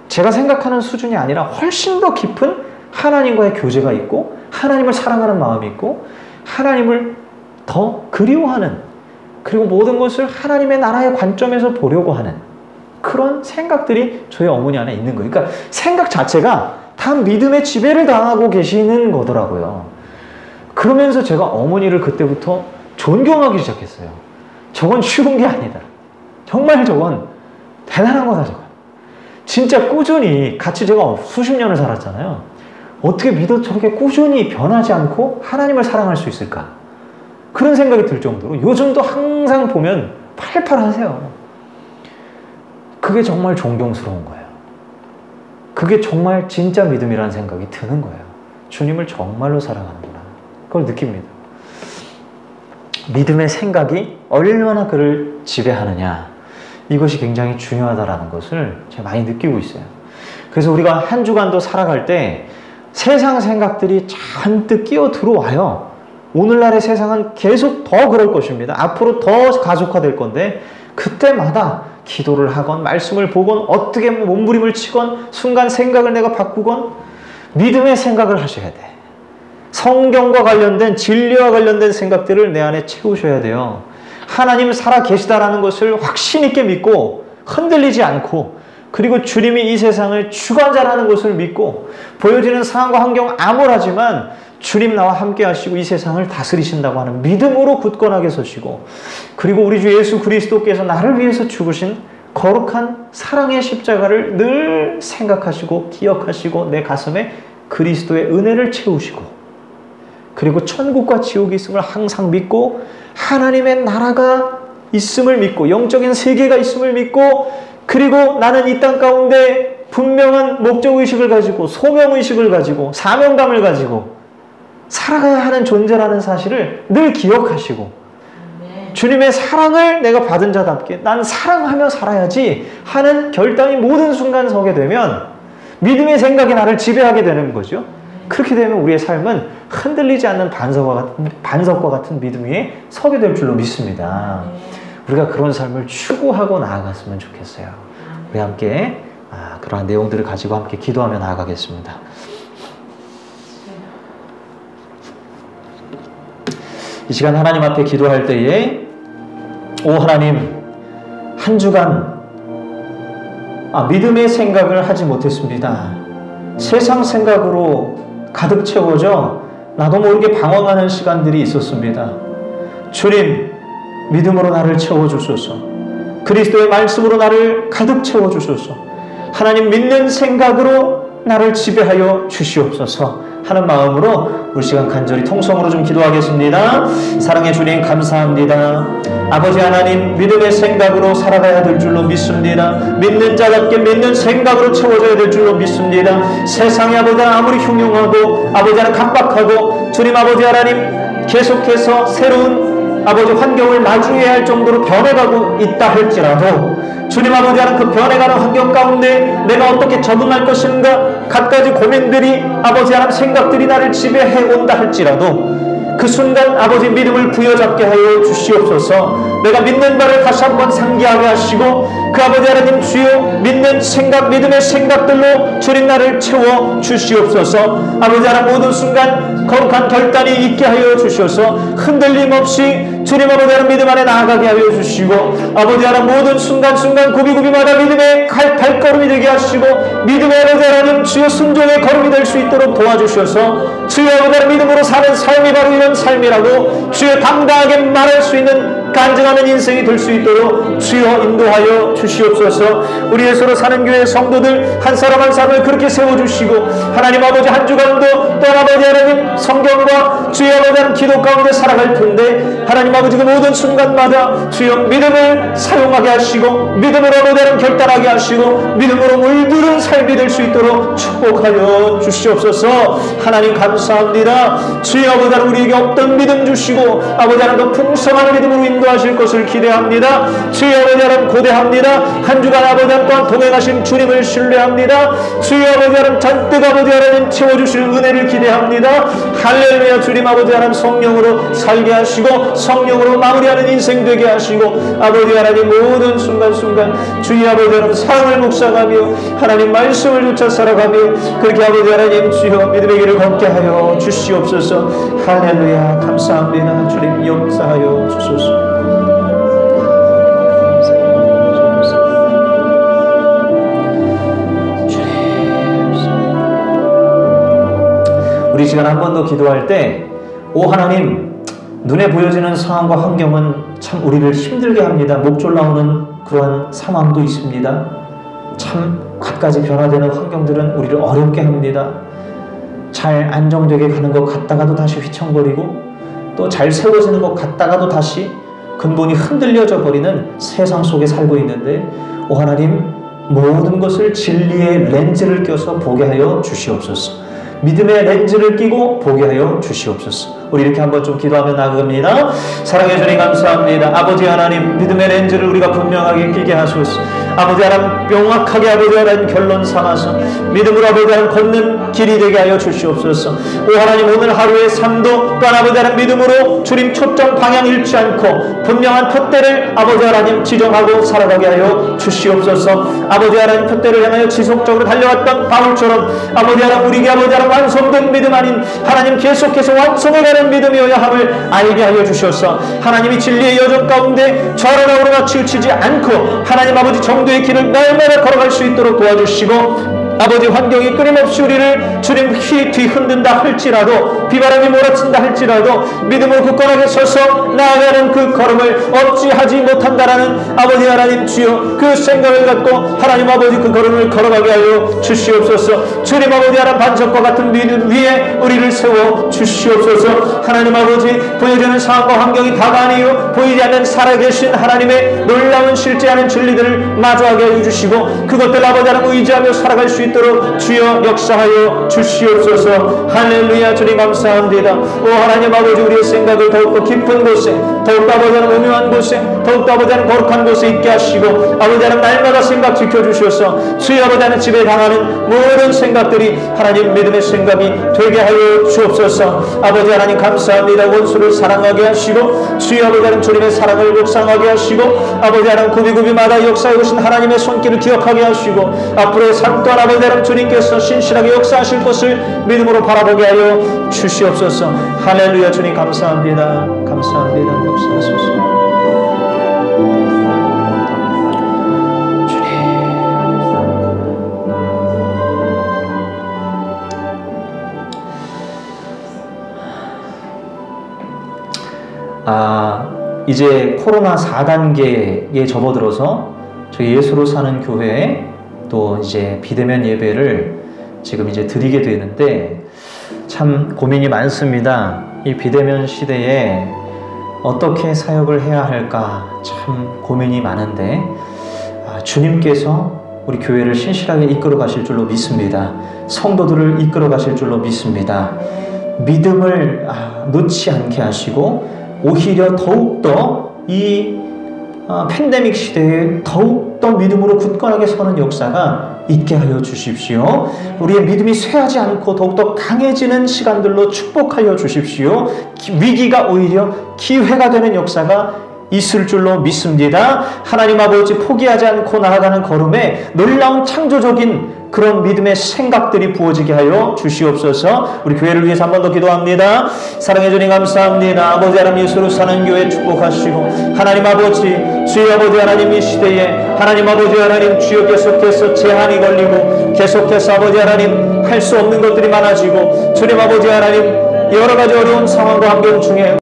제가 생각하는 수준이 아니라 훨씬 더 깊은 하나님과의 교제가 있고, 하나님을 사랑하는 마음이 있고, 하나님을 더 그리워하는, 그리고 모든 것을 하나님의 나라의 관점에서 보려고 하는 그런 생각들이 저희 어머니 안에 있는 거예요. 그러니까 생각 자체가 다 믿음의 지배를 당하고 계시는 거더라고요. 그러면서 제가 어머니를 그때부터 존경하기 시작했어요. 저건 쉬운 게 아니다. 정말 저건 대단한 거다. 저건 진짜 꾸준히 같이 제가 수십 년을 살았잖아요. 어떻게 믿어 저렇게 꾸준히 변하지 않고 하나님을 사랑할 수 있을까? 그런 생각이 들 정도로 요즘도 항상 보면 팔팔하세요. 그게 정말 존경스러운 거예요. 그게 정말 진짜 믿음이라는 생각이 드는 거예요. 주님을 정말로 사랑하는구나. 그걸 느낍니다. 믿음의 생각이 얼마나 그를 지배하느냐, 이것이 굉장히 중요하다는 것을 제가 많이 느끼고 있어요. 그래서 우리가 한 주간도 살아갈 때 세상 생각들이 잔뜩 끼어 들어와요. 오늘날의 세상은 계속 더 그럴 것입니다. 앞으로 더 가속화될 건데, 그때마다 기도를 하건 말씀을 보건 어떻게 몸부림을 치건 순간 생각을 내가 바꾸건 믿음의 생각을 하셔야 돼. 성경과 관련된, 진리와 관련된 생각들을 내 안에 채우셔야 돼요. 하나님 살아 계시다라는 것을 확신 있게 믿고 흔들리지 않고, 그리고 주님이 이 세상을 주관자라는 것을 믿고, 보여지는 상황과 환경 암울하지만 주님 나와 함께 하시고 이 세상을 다스리신다고 하는 믿음으로 굳건하게 서시고, 그리고 우리 주 예수 그리스도께서 나를 위해서 죽으신 거룩한 사랑의 십자가를 늘 생각하시고 기억하시고 내 가슴에 그리스도의 은혜를 채우시고, 그리고 천국과 지옥이 있음을 항상 믿고, 하나님의 나라가 있음을 믿고, 영적인 세계가 있음을 믿고, 그리고 나는 이 땅 가운데 분명한 목적의식을 가지고 소명의식을 가지고 사명감을 가지고 살아가야 하는 존재라는 사실을 늘 기억하시고, 주님의 사랑을 내가 받은 자답게 난 사랑하며 살아야지 하는 결단이 모든 순간 서게 되면 믿음의 생각이 나를 지배하게 되는 거죠. 그렇게 되면 우리의 삶은 흔들리지 않는 반석과 같은 믿음 위에 서게 될 줄로 믿습니다. 우리가 그런 삶을 추구하고 나아갔으면 좋겠어요. 우리 함께 그러한 내용들을 가지고 함께 기도하며 나아가겠습니다. 이 시간 하나님 앞에 기도할 때에, 오 하나님, 한 주간 믿음의 생각을 하지 못했습니다. 세상 생각으로 가득 채워져 나도 모르게 방황하는 시간들이 있었습니다. 주님, 믿음으로 나를 채워주소서. 그리스도의 말씀으로 나를 가득 채워주소서. 하나님 믿는 생각으로 나를 지배하여 주시옵소서. 하는 마음으로 우리 시간 간절히 통성으로 좀 기도하겠습니다. 사랑의 주님 감사합니다. 아버지 하나님, 믿음의 생각으로 살아가야 될 줄로 믿습니다. 믿는 자답게 믿는 생각으로 채워져야 될 줄로 믿습니다. 세상이 아버지 아무리 흉흉하고 아버지 하나님 각박하고 주님 아버지 하나님 계속해서 새로운 아버지 환경을 마주해야 할 정도로 변해가고 있다 할지라도 주님 아버지 하나님 그 변해가는 환경 가운데 내가 어떻게 적응할 것인가 갖가지 고민들이 아버지 하나님 생각들이 나를 지배해 온다 할지라도 그 순간 아버지 믿음을 부여잡게 하여 주시옵소서. 내가 믿는 바를 다시 한번 상기하게 하시고 그 아버지 하나님 주여 믿는 생각 믿음의 생각들로 주님 나를 채워 주시옵소서. 아버지 하나님 모든 순간 거룩한 결단이 있게 하여 주셔서 흔들림 없이 주님 아버지 하나님 믿음 안에 나아가게 하여 주시고 아버지 하나님 모든 순간순간 구비구비마다 믿음의 발걸음이 되게 하시고 믿음의 아버지 하나님 주여 순종의 걸음이 될 수 있도록 도와주셔서 주여 아버지 하나님 믿음으로 사는 삶이 바로 이런 삶이라고 주여 당당하게 말할 수 있는 간증하는 인생이 될 수 있도록 주여 인도하여 주시옵소서. 우리 예수로 사는 교회 성도들 한 사람 한 사람을 그렇게 세워주시고 하나님 아버지 한 주간도 또 아버지 하나님 성경과 주여 아버지 하나님 기도 가운데 살아갈 텐데 하나님 아버지 그 모든 순간마다 주여 믿음을 사용하게 하시고 믿음으로 아버지 하나님 결단하게 하시고 믿음으로 물들은 삶이 될 수 있도록 축복하여 주시옵소서. 하나님 감사합니다. 주여 아버지 하나님 우리에게 없던 믿음 주시고 아버지 하나님 더 풍성한 믿음으로 인도하실 것을 기대합니다. 주여 아버지 하나님 고대합니다. 한 주간 아버지 하나님 또한 동행하신 주님을 신뢰합니다. 주여 아버지 하나님 잔뜩 아버지 하나님 채워주실 은혜를 기대합니다. 할렐루야. 주님 아버지 하나님 성령으로 살게 하시고 성령으로 마무리하는 인생 되게 하시고 아버지 하나님 모든 순간순간 주여 아버지 하나님 사랑을 묵상하며 하나님 말씀을 쫓아 살아가며 그렇게 아버지 하나님 주여 믿음의 길을 걷게 하여 주시옵소서. 할렐루야. 감사합니다. 주님 역사하여 주소서. 우리 시간 한 번 더 기도할 때 오 하나님 눈에 보여지는 상황과 환경은 참 우리를 힘들게 합니다. 목 졸라오는 그러한 상황도 있습니다. 참 갖가지 변화되는 환경들은 우리를 어렵게 합니다. 잘 안정되게 가는 것 같다가도 다시 휘청거리고 또 잘 세워지는 것 같다가도 다시 근본이 흔들려져 버리는 세상 속에 살고 있는데 오 하나님 모든 것을 진리의 렌즈를 껴서 보게 하여 주시옵소서. 믿음의 렌즈를 끼고 보게 하여 주시옵소서. 우리 이렇게 한번 좀 기도하며 나아갑니다. 사랑해 주님 감사합니다. 아버지 하나님 믿음의 렌즈를 우리가 분명하게 끼게 하소서. 아버지 하나님 명확하게 아버지 하나님 결론 삼아서 믿음으로 아버지 하나님 걷는 길이 되게 하여 주시옵소서. 오 하나님 오늘 하루의 삶도 또한 아버지 하나님 믿음으로 주님 초점 방향 잃지 않고 분명한 푯대를 아버지 하나님 지정하고 살아가게 하여 주시옵소서. 아버지 하나님 푯대를 향하여 지속적으로 달려왔던 바울처럼 아버지 하나님 우리에게 아버지 하나님 완성된 믿음 아닌 하나님 계속해서 완성해가는 믿음이어야 함을 알게 하여 주셔서 하나님이 진리의 여정 가운데 저러나 오르나 치우치지 않고 하나님 아버지 정도의 길을 날마다 걸어갈 수 있도록 도와주시고 아버지 환경이 끊임없이 우리를 주님 뒤흔든다 할지라도 비바람이 몰아친다 할지라도 믿음으로 굳건하게 서서 나아가는 그 걸음을 어찌하지 못한다라는 아버지 하나님 주여 그 생각을 갖고 하나님 아버지 그 걸음을 걸어가게 하여 주시옵소서. 주님 아버지 하나님 반석과 같은 믿음 위에 우리를 세워 주시옵소서. 하나님 아버지 보여지는 상황과 환경이 다가 아니요 보이지 않는 살아계신 하나님의 놀라운 실제하는 진리들을 마주하게 해주시고 그것들 아버지 하나님 의지하며 살아갈 수 있도록 주여 역사하여 주시옵소서. 할렐루야. 주님 감사합니다. 오 하나님 아버지 우리의 생각을 더욱더 깊은 곳에 더욱더 아버지 하나님 오묘한 곳에 더욱더 아버지 하나님 거룩한 곳에 있게 하시고 아버지 하나님 날마다 생각 지켜주셔서 주여 아버지 하나님 집에 당하는 모든 생각들이 하나님 믿음의 생각이 되게 하여 주옵소서. 아버지 하나님 감사합니다. 원수를 사랑하게 하시고 주여 아버지 하나님 주님의 사랑을 묵상하게 하시고 아버지 하나님 구비구비마다 역사해 오신 하나님의 손길을 기억하게 하시고 앞으로의 삶 또한 아버지 하나님 주님께서 신실하게 역사하실 것을 믿음으로 바라보게 하여 주시옵소서. 할렐루야. 주님 감사합니다. 감사합니다. 역사하소서. 이제 코로나 4단계에 접어들어서 저희 예수로 사는 교회에 또 이제 비대면 예배를 지금 이제 드리게 되는데 참 고민이 많습니다. 이 비대면 시대에 어떻게 사역을 해야 할까 참 고민이 많은데 주님께서 우리 교회를 신실하게 이끌어 가실 줄로 믿습니다. 성도들을 이끌어 가실 줄로 믿습니다. 믿음을 놓지 않게 하시고 오히려 더욱더 이 팬데믹 시대에 더욱더 믿음으로 굳건하게 서는 역사가 있게 하여 주십시오. 우리의 믿음이 쇠하지 않고 더욱더 강해지는 시간들로 축복하여 주십시오. 위기가 오히려 기회가 되는 역사가 있을 줄로 믿습니다. 하나님 아버지 포기하지 않고 나아가는 걸음에 놀라운 창조적인 그런 믿음의 생각들이 부어지게 하여 주시옵소서. 우리 교회를 위해서 한 번 더 기도합니다. 사랑해 주님 감사합니다. 아버지 하나님 예수로 사는 교회 축복하시고 하나님 아버지 주여 아버지 하나님 이 시대에 하나님 아버지 하나님 주여 계속해서 제한이 걸리고 계속해서 아버지 하나님 할 수 없는 것들이 많아지고 주님 아버지 하나님 여러 가지 어려운 상황과 환경 중에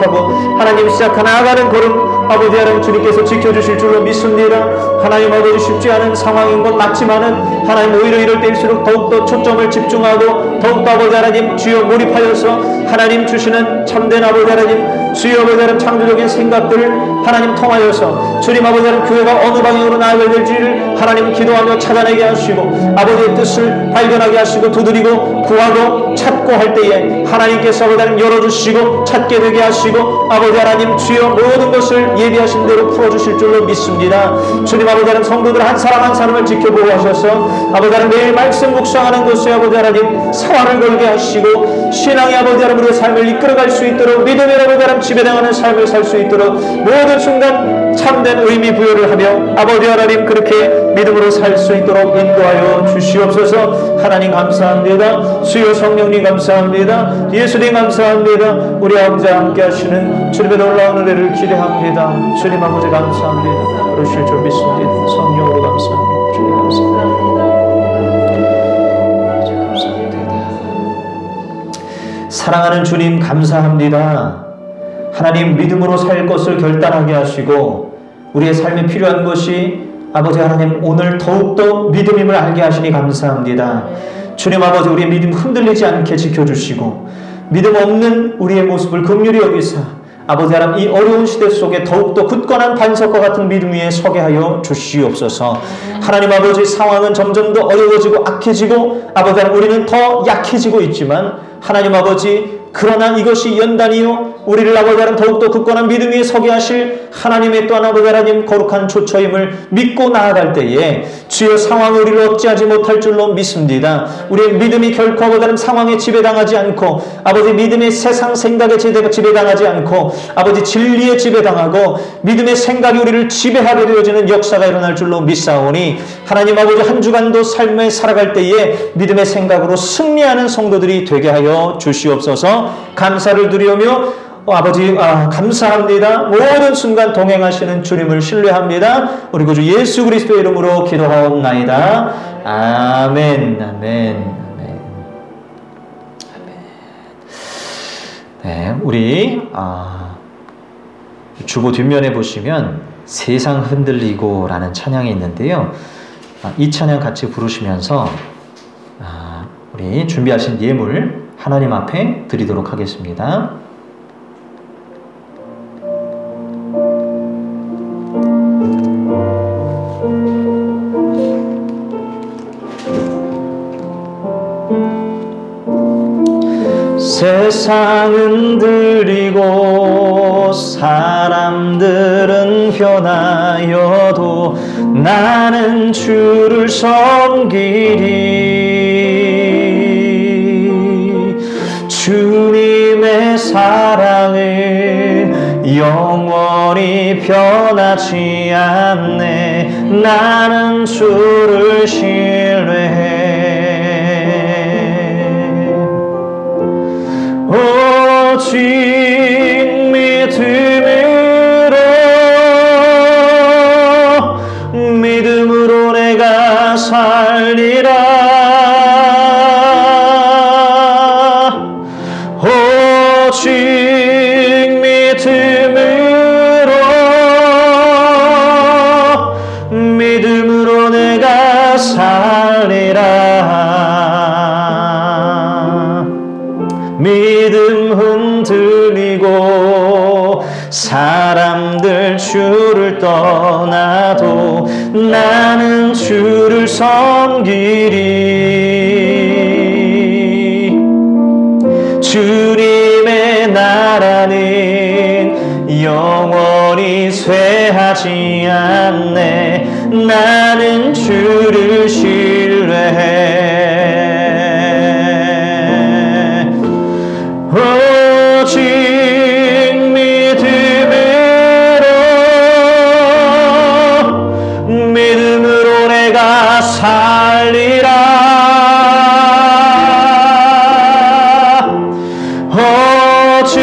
하나님 시작하 나아가는 걸음 아버지 하나님 주님께서 지켜주실 줄로 믿습니다. 하나님 아버지 쉽지 않은 상황인 것 맞지만은 하나님 오히려 이럴 때일수록 더욱더 초점을 집중하고 더욱더 아버지 하나님 주여 몰입하여서 하나님 주시는 참된 아버지 하나님 주여 아버지 하나님 창조적인 생각들을 하나님 통하여서 주님 아버지 하나님 교회가 어느 방향으로 나아가야 될지를 하나님 기도하며 찾아내게 하시고 아버지의 뜻을 발견하게 하시고 두드리고 구하고 찾고 할 때에 하나님께서 아버지 하나님 열어주시고 찾게 되게 하시고 아버지 하나님 주여 모든 것을 예비하신 대로 풀어주실 줄로 믿습니다. 주님 아버지 하나님 성도들 한 사람 한 사람을 지켜보고 하셔서 아버지 하나님 매일 말씀 묵상하는 것에 아버지 하나님 사활을 걸게 하시고 신앙의 아버지 하나님 우리의 삶을 이끌어갈 수 있도록 믿음의 아버지 하나님 지배당하는 삶을 살 수 있도록 모든 순간 참된 의미 부여를 하며 아버지 하나님 그렇게 믿음으로 살 수 있도록 인도하여 주시옵소서. 하나님 감사합니다. 주여 성령님 감사합니다. 예수님 감사합니다. 우리 아버지 함께 하시는 주님의 놀라운 은혜를 기대합니다. 주님 아버지 감사합니다. 그러실 줄 믿습니다. 성령으로 감사합니다. 주님 감사합니다. 사랑하는 주님 감사합니다. 하나님 믿음으로 살 것을 결단하게 하시고 우리의 삶에 필요한 것이 아버지 하나님 오늘 더욱더 믿음임을 알게 하시니 감사합니다. 주님 아버지 우리의 믿음 흔들리지 않게 지켜주시고 믿음 없는 우리의 모습을 긍휼히 여기사 아버지 하나님 이 어려운 시대 속에 더욱더 굳건한 반석과 같은 믿음 위에 서게 하여 주시옵소서. 하나님 아버지 상황은 점점 더 어려워지고 악해지고 아버지 하나님 우리는 더 약해지고 있지만 하나님 아버지 그러나 이것이 연단이요 우리를 아버지 하나님 더욱더 굳건한 믿음 위에 서게 하실 하나님의 또한 아버지 하나님 거룩한 조처임을 믿고 나아갈 때에 주여 상황이 우리를 억제하지 못할 줄로 믿습니다. 우리의 믿음이 결코 아버지 하나님 상황에 지배당하지 않고 아버지 믿음의 세상 생각에 지배당하지 않고 아버지 진리에 지배당하고 믿음의 생각이 우리를 지배하게 되어지는 역사가 일어날 줄로 믿사오니 하나님 아버지 한 주간도 삶에 살아갈 때에 믿음의 생각으로 승리하는 성도들이 되게 하여 주시옵소서. 감사를 드리오며 아버지 감사합니다. 모든 순간 동행하시는 주님을 신뢰합니다. 우리 구주 예수 그리스도의 이름으로 기도하옵나이다. 아멘. 아멘. 아멘. 네, 우리 주보 뒷면에 보시면 세상 흔들리고 라는 찬양이 있는데요. 이 찬양 같이 부르시면서 우리 준비하신 예물 하나님 앞에 드리도록 하겠습니다. 세상은 들리고 사람들은 변하여도 나는 주를 섬기리. 주님의 사랑은 영원히 변하지 않네. 나는 주를 신뢰해. 오직 믿음으로 내가 살리라. 오직 믿음으로 내가 살리라. 사람들 주를 떠나도 나는 주를 섬기리. 주님의 나라는 영원히 쇠하지 않네. 나는 주를 신뢰해. 오직 믿음으로 내가 살리라. 오직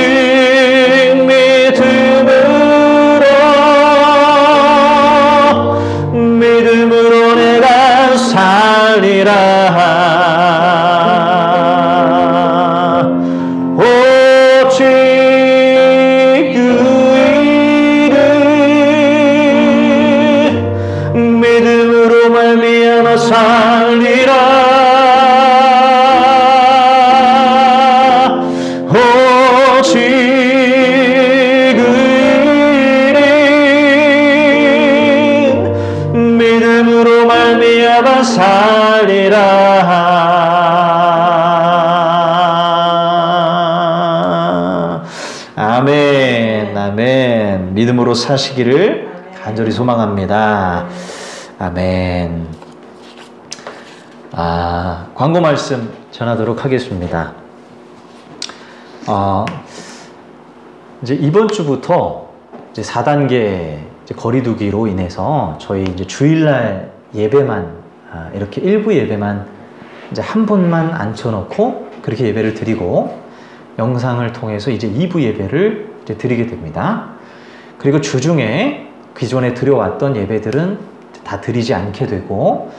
믿음으로 내가 살리라. 오직 그 이름 믿음으로 말미암아 살리라. 오직 그 이름 믿음으로 말미암아 살리라. 아멘, 아멘. 믿음으로 사시기를 간절히 소망합니다. 아멘. 광고 말씀 전하도록 하겠습니다. 이제 이번 주부터 이제 4단계 이제 거리두기로 인해서 저희 이제 주일날 예배만 이렇게 일부 예배만 이제 한 분만 앉혀놓고 그렇게 예배를 드리고 영상을 통해서 이제 2부 예배를 이제 드리게 됩니다. 그리고 주중에 기존에 드려왔던 예배들은 다 드리지 않게 되고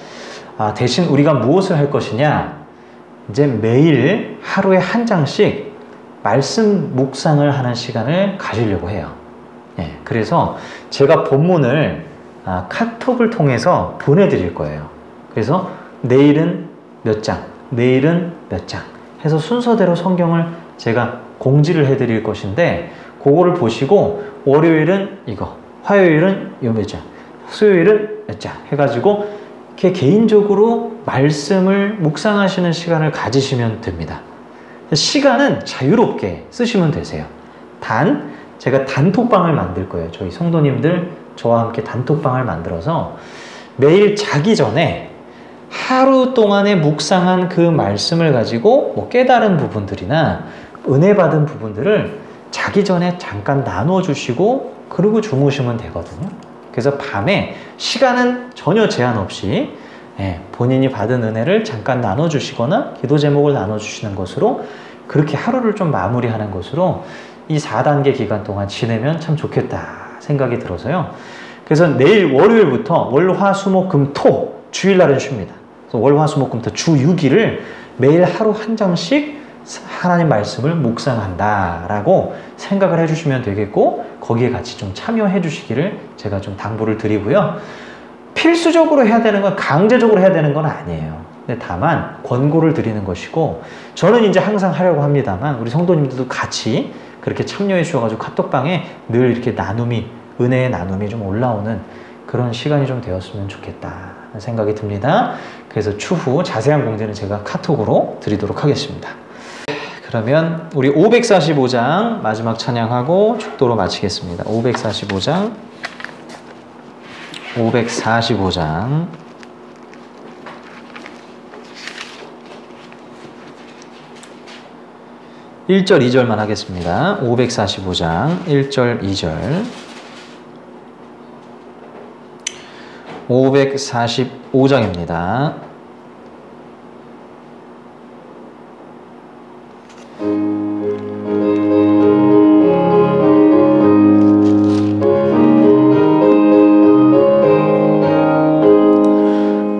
대신 우리가 무엇을 할 것이냐, 이제 매일 하루에 한 장씩 말씀 묵상을 하는 시간을 가지려고 해요. 예, 그래서 제가 본문을 카톡을 통해서 보내드릴 거예요. 그래서 내일은 몇 장, 내일은 몇 장 해서 순서대로 성경을 제가 공지를 해드릴 것인데, 그거를 보시고 월요일은 이거, 화요일은 요 몇 장, 수요일은 몇 장 해가지고 이렇게 개인적으로 말씀을 묵상하시는 시간을 가지시면 됩니다. 시간은 자유롭게 쓰시면 되세요. 단 제가 단톡방을 만들 거예요. 저희 성도님들 저와 함께 단톡방을 만들어서 매일 자기 전에 하루 동안에 묵상한 그 말씀을 가지고 뭐 깨달은 부분들이나 은혜 받은 부분들을 자기 전에 잠깐 나눠주시고 그러고 주무시면 되거든요. 그래서 밤에 시간은 전혀 제한 없이 본인이 받은 은혜를 잠깐 나눠주시거나 기도 제목을 나눠주시는 것으로 그렇게 하루를 좀 마무리하는 것으로 이 4단계 기간 동안 지내면 참 좋겠다 생각이 들어서요. 그래서 내일 월요일부터 월, 화, 수, 목, 금, 토 주일날은 쉽니다. 그래서 월, 화, 수, 목, 금, 토 주 6일을 매일 하루 한 장씩 하나님 말씀을 묵상한다라고 생각을 해주시면 되겠고, 거기에 같이 좀 참여해 주시기를 제가 좀 당부를 드리고요. 필수적으로 해야 되는 건, 강제적으로 해야 되는 건 아니에요. 근데 다만 권고를 드리는 것이고, 저는 이제 항상 하려고 합니다만 우리 성도님들도 같이 그렇게 참여해 주셔가지고 카톡방에 늘 이렇게 나눔이, 은혜의 나눔이 좀 올라오는 그런 시간이 좀 되었으면 좋겠다 생각이 듭니다. 그래서 추후 자세한 공지는 제가 카톡으로 드리도록 하겠습니다. 그러면 우리 545장 마지막 찬양하고 축도로 마치겠습니다. 545장 1절 2절만 하겠습니다. 545장 1절 2절 545장입니다.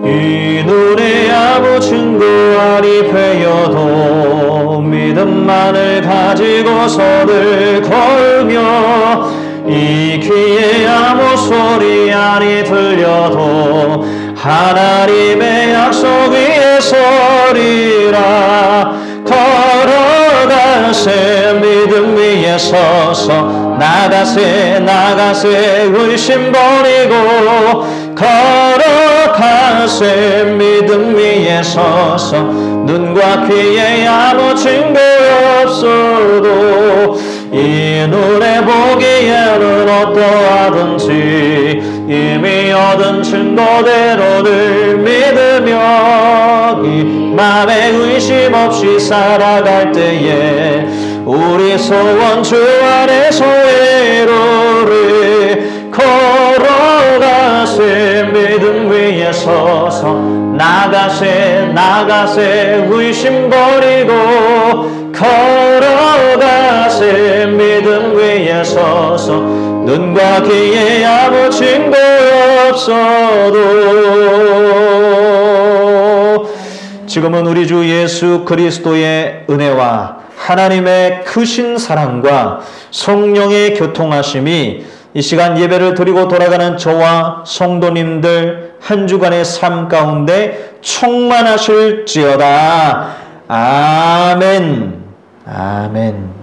이 노래 아무 증거 아니 되어도 믿음만을 가지고 손을 걸며, 이 귀에 아무 소리 아니 들려도 하나님의 약속 위에 서리라. 걸어갈 새 믿음 위에 서서 나가세 나가세 의심 버리고 걸어가세 믿음 위에 서서 눈과 귀에 아무 증거 없어도 이 눈에 보기에는 어떠하든지 이미 얻은 증거대로 늘 믿으며 이 맘에 의심 없이 살아갈 때에 우리 소원 주 안에서 이루리 걸어가세 믿음 위에 서서 나가세 나가세 의심 버리고 걸어가세 믿음 위에 서서 눈과 귀에 아무 증거 없어도 지금은 우리 주 예수 그리스도의 은혜와 하나님의 크신 사랑과 성령의 교통하심이 이 시간 예배를 드리고 돌아가는 저와 성도님들 한 주간의 삶 가운데 충만하실지어다. 아멘. 아멘.